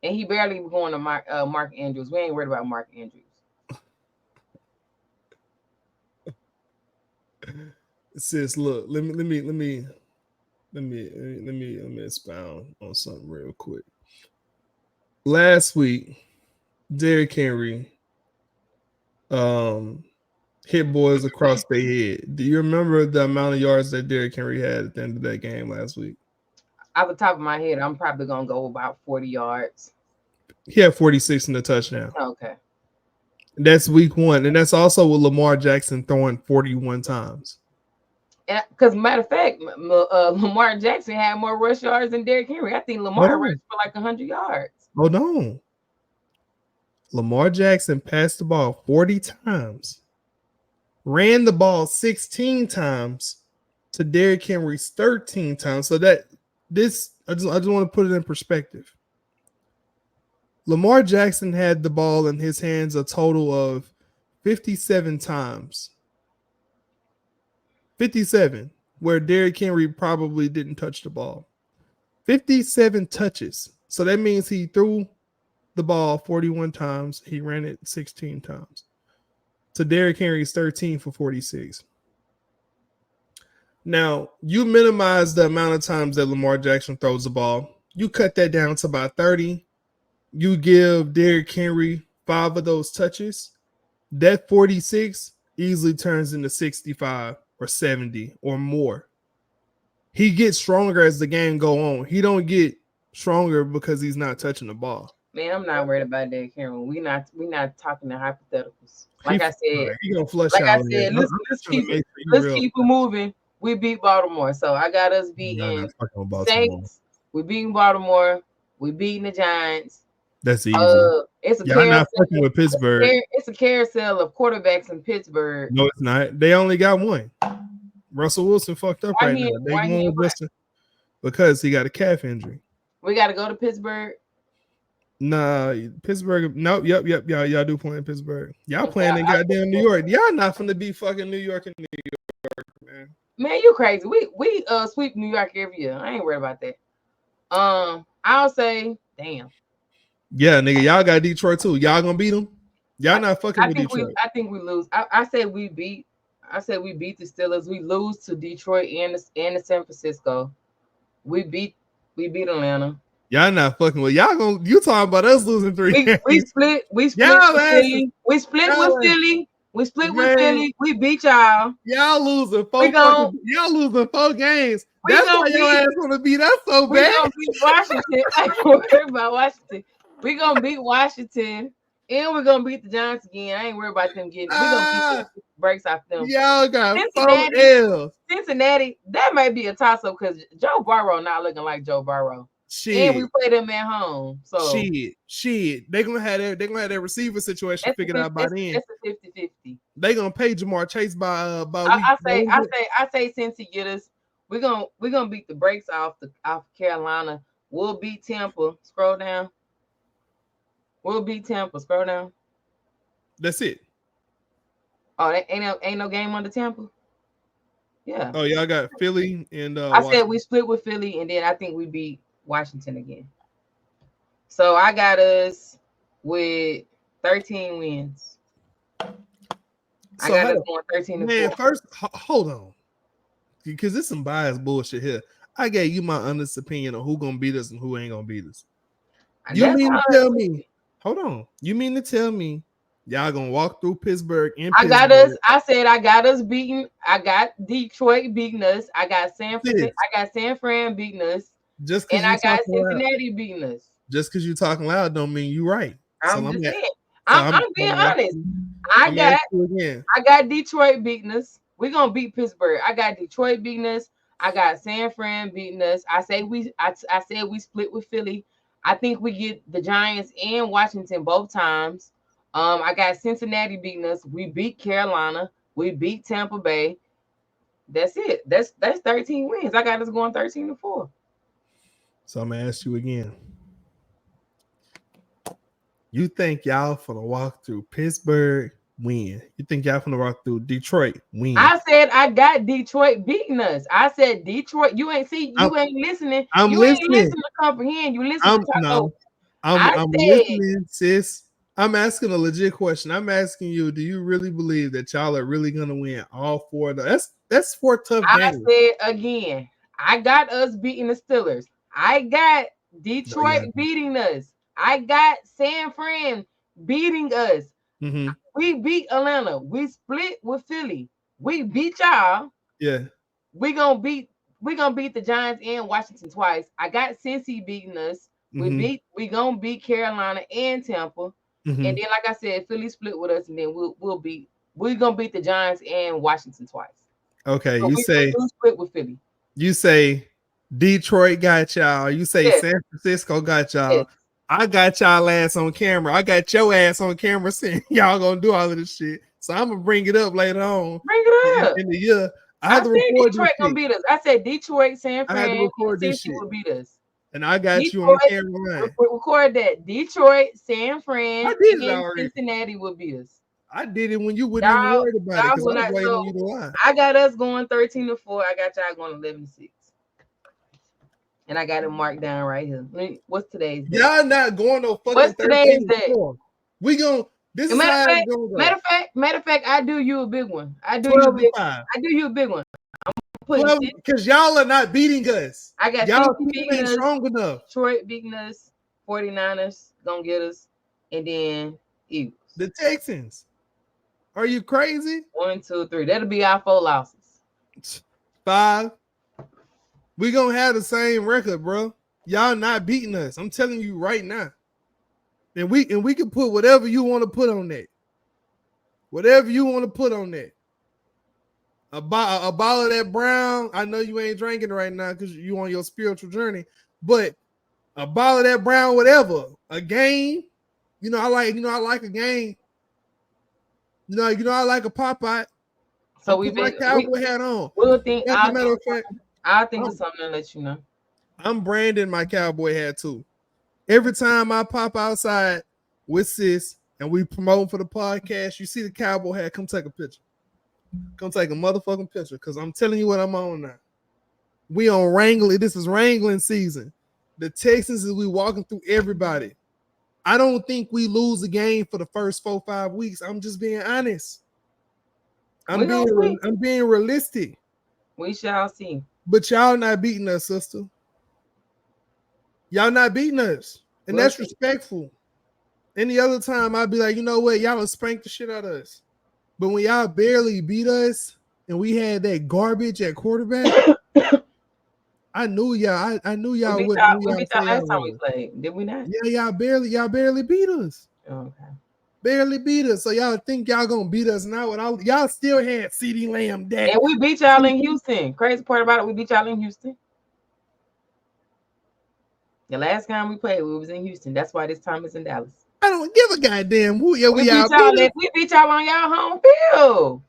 and he barely going to Mark Andrews. We ain't worried about Mark Andrews. Sis, look, let me expound on something real quick. Last week, Derrick Henry hit boys across their head. Do you remember the amount of yards that Derrick Henry had at the end of that game last week? Off the top of my head, I'm probably gonna go about 40 yards. He had 46 in the touchdown. Okay. That's week 1, and that's also with Lamar Jackson throwing 41 times. Because matter of fact, Lamar Jackson had more rush yards than Derrick Henry. I think Lamar rushed for like 100 yards. Hold on. Lamar Jackson passed the ball 40 times, ran the ball 16 times to Derrick Henry's 13 times. So I just want to put it in perspective. Lamar Jackson had the ball in his hands a total of 57 times. 57, where Derrick Henry probably didn't touch the ball. 57 touches. So that means he threw the ball 41 times. He ran it 16 times. So Derrick Henry's 13 for 46. Now, you minimize the amount of times that Lamar Jackson throws the ball. You cut that down to about 30. You give Derrick Henry 5 of those touches. That 46 easily turns into 65 or 70 or more. He gets stronger as the game go on. He don't get stronger because he's not touching the ball. Man, I'm not worried about Derrick Henry. We not talking in hypotheticals. Like I said, he gonna flush like out. I said, let's keep it moving. We beat Baltimore, so I got us beating Saints. We beating Baltimore. We beating the Giants. That's easy. It's a not fucking with Pittsburgh. It's a carousel of quarterbacks in Pittsburgh. No, it's not. They only got one. Russell Wilson fucked up right now. They won Wilson because he got a calf injury. We got to go to Pittsburgh. Nah, Pittsburgh. Nope. Yep. Y'all do play in Pittsburgh. Y'all playing in goddamn New York. Y'all not finna be fucking New York and New York, man. Man, you crazy. We sweep New York every year. I ain't worried about that. I'll say, damn. Yeah, nigga, y'all got Detroit too. Y'all gonna beat them? Y'all not fucking with Detroit. I think we lose. I said we beat the Steelers. We lose to Detroit and the San Francisco. We beat Atlanta. Y'all not fucking with y'all. You talking about us losing 3? We split with Philly. We split with Philly. We beat y'all. Y'all losing 4 y'all losing 4 games. That's why your ass gonna beat us so bad. We gonna beat Washington. I ain't worried about Washington. We gonna beat Washington. And we're gonna beat the Giants again. I ain't worried about them getting. We're gonna beat the breaks off them. Y'all got 4 L's. Cincinnati, that might be a toss-up because Joe Burrow not looking like Joe Burrow. Shit. And we play them at home. So shit. They're gonna have their receiver situation figured out by then. That's a 50-50. They gonna pay Jamar Chase by I say since he get us, we're gonna beat the brakes off Carolina. We'll beat Tampa. Scroll down. We'll beat Tampa. Scroll down. That's it. Oh, that ain't no game under Tampa. Yeah. Oh, y'all got Philly and I said we split with Philly, and then I think we beat Washington again. So I got us with 13 wins. I got us going 13 and 4. Man, first, hold on, because there's some biased bullshit here. I gave you my honest opinion on who gonna beat us and who ain't gonna beat us. You mean to tell me Hold on. You mean to tell me y'all gonna walk through Pittsburgh in I got Pittsburgh? us. I said I got us beating. I got Detroit beating us. I got San Fran beating us. Just and because you I got talking loud. Cincinnati beating us. Just because you talking loud don't mean you right. I'm just saying. I'm being honest. I got Detroit beating us. We're gonna beat Pittsburgh. I got Detroit beating us. I got San Fran beating us. I said we split with Philly. I think we get the Giants and Washington both times. I got Cincinnati beating us. We beat Carolina. We beat Tampa Bay. That's it. That's 13 wins. I got us going 13-4. So I'm gonna ask you again. You think y'all finna walk through Pittsburgh, win? You think y'all finna walk through Detroit, win? I said I got Detroit beating us. I said Detroit. You ain't listening. I'm you listening. Ain't listening to comprehend. You listen to talk. I'm listening, sis. I'm asking a legit question. I'm asking you, do you really believe that y'all are really gonna win all four of those? That's 4 tough games. I said again, I got us beating the Steelers. I got Detroit beating us. I got San Fran beating us. Mm-hmm. We beat Atlanta. We split with Philly. We beat y'all. Yeah. We're gonna beat the Giants and Washington twice. I got Cincy beating us. Mm-hmm. We gonna beat Carolina and Tampa. Mm-hmm. And then, like I said, Philly split with us, and then we're gonna beat the Giants and Washington twice. Okay, so you say split with Philly. You say Detroit got y'all. You say San Francisco got y'all. Yes. I got y'all ass on camera. I got your ass on camera saying y'all gonna do all of this shit. So I'm gonna bring it up later on. Bring it up in the year. I had to record Detroit gonna beat us. I said Detroit, San Fran, I had to record this shit. will beat us. And I got Detroit, you on camera. Record that. Detroit, San Fran, and Cincinnati will beat us. I did it when you wouldn't even worry about it because I was waiting on you to lie. I got us going 13-4. I got y'all going 11-6. And I got it marked down right here. What's today's day? Y'all not going no fucking. What's today's day? We going. This is how it's going. Matter of fact, I do you a big one. I do you a big one. I'm putting because y'all are not beating us. I got y'all beating us strong enough. Detroit beating us. 49ers gonna get us, and then Eagles. The Texans. Are you crazy? 1, 2, 3. That'll be our 4 losses. 5. We gonna have the same record, bro. Y'all not beating us. I'm telling you right now. And we can put whatever you want to put on that. Whatever you want to put on that. A bottle of that brown. I know you ain't drinking right now because you on your spiritual journey, but a bottle of that brown, whatever. A game. I like a game. I like a Popeye. So we my cowboy hat on. We'll think. I'll think of something to let you know. I'm branding my cowboy hat too. Every time I pop outside with sis and we promote for the podcast, you see the cowboy hat, come take a picture. Come take a motherfucking picture because I'm telling you what I'm on now. We on wrangling. This is wrangling season. The Texans is we walking through everybody. I don't think we lose a game for the first 4-5 weeks. I'm just being honest. I'm being realistic. We shall see. But y'all not beating us, sister. Y'all not beating us. And that's respectful. Any other time, I'd be like, you know what? Y'all will spank the shit out of us. But when y'all barely beat us and we had that garbage at quarterback, I knew y'all. I knew y'all wouldn't. We beat y'all last time we played. Did we not? Yeah, y'all barely beat us. Okay. Barely beat us. So y'all think y'all gonna beat us now? Y'all still had CeeDee Lamb, Dak. And we beat y'all in Houston. Crazy part about it, we beat y'all in Houston. The last time we played, we was in Houston. That's why this time it's in Dallas. I don't give a goddamn who. Yeah, we beat y'all on y'all home field.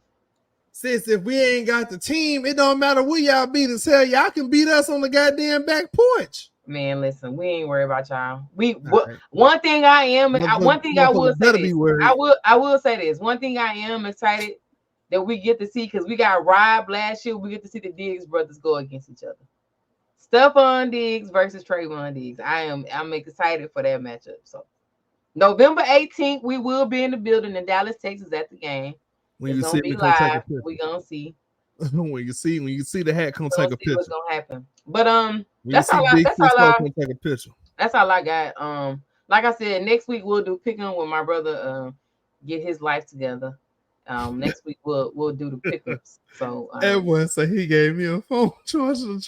Sis, if we ain't got the team, it don't matter who y'all beat us. Hell, y'all can beat us on the goddamn back porch. Man, listen, we ain't worried about y'all. One thing I will say this. I will say this. One thing I am excited that we get to see, because we got Rob last year, we get to see the Diggs brothers go against each other. Stephon Diggs versus Trayvon Diggs. I'm excited for that matchup. So November 18th, we will be in the building in Dallas, Texas at the game. It's gonna be live. We're gonna see. when you see the hat, come take a picture. What's gonna happen? But that's all I got. like I said, next week we'll do pick 'em when my brother get his life together. Next week we'll do the pickups. So everyone say he gave me a phone charger.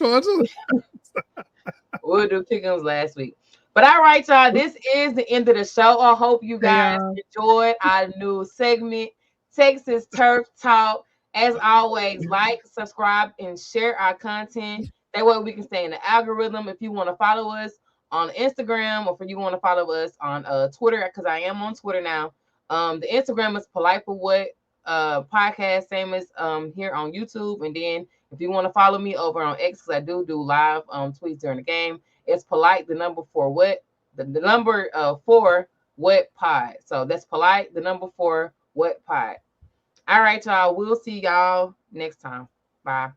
We'll do pick-ems last week. But all right, y'all. This is the end of the show. I hope you guys enjoyed our new segment, Texas Turf Talk. As always, like, subscribe, and share our content. That way we can stay in the algorithm. If you want to follow us on Instagram, or if you want to follow us on Twitter, because I am on Twitter now. The Instagram is Polite for What podcast, same as here on YouTube. And then if you want to follow me over on X, because I do live tweets during the game, it's Polite the number 4 what the number 4 what pod. So that's Polite the number 4 what pod. All right, y'all. We'll see y'all next time. Bye.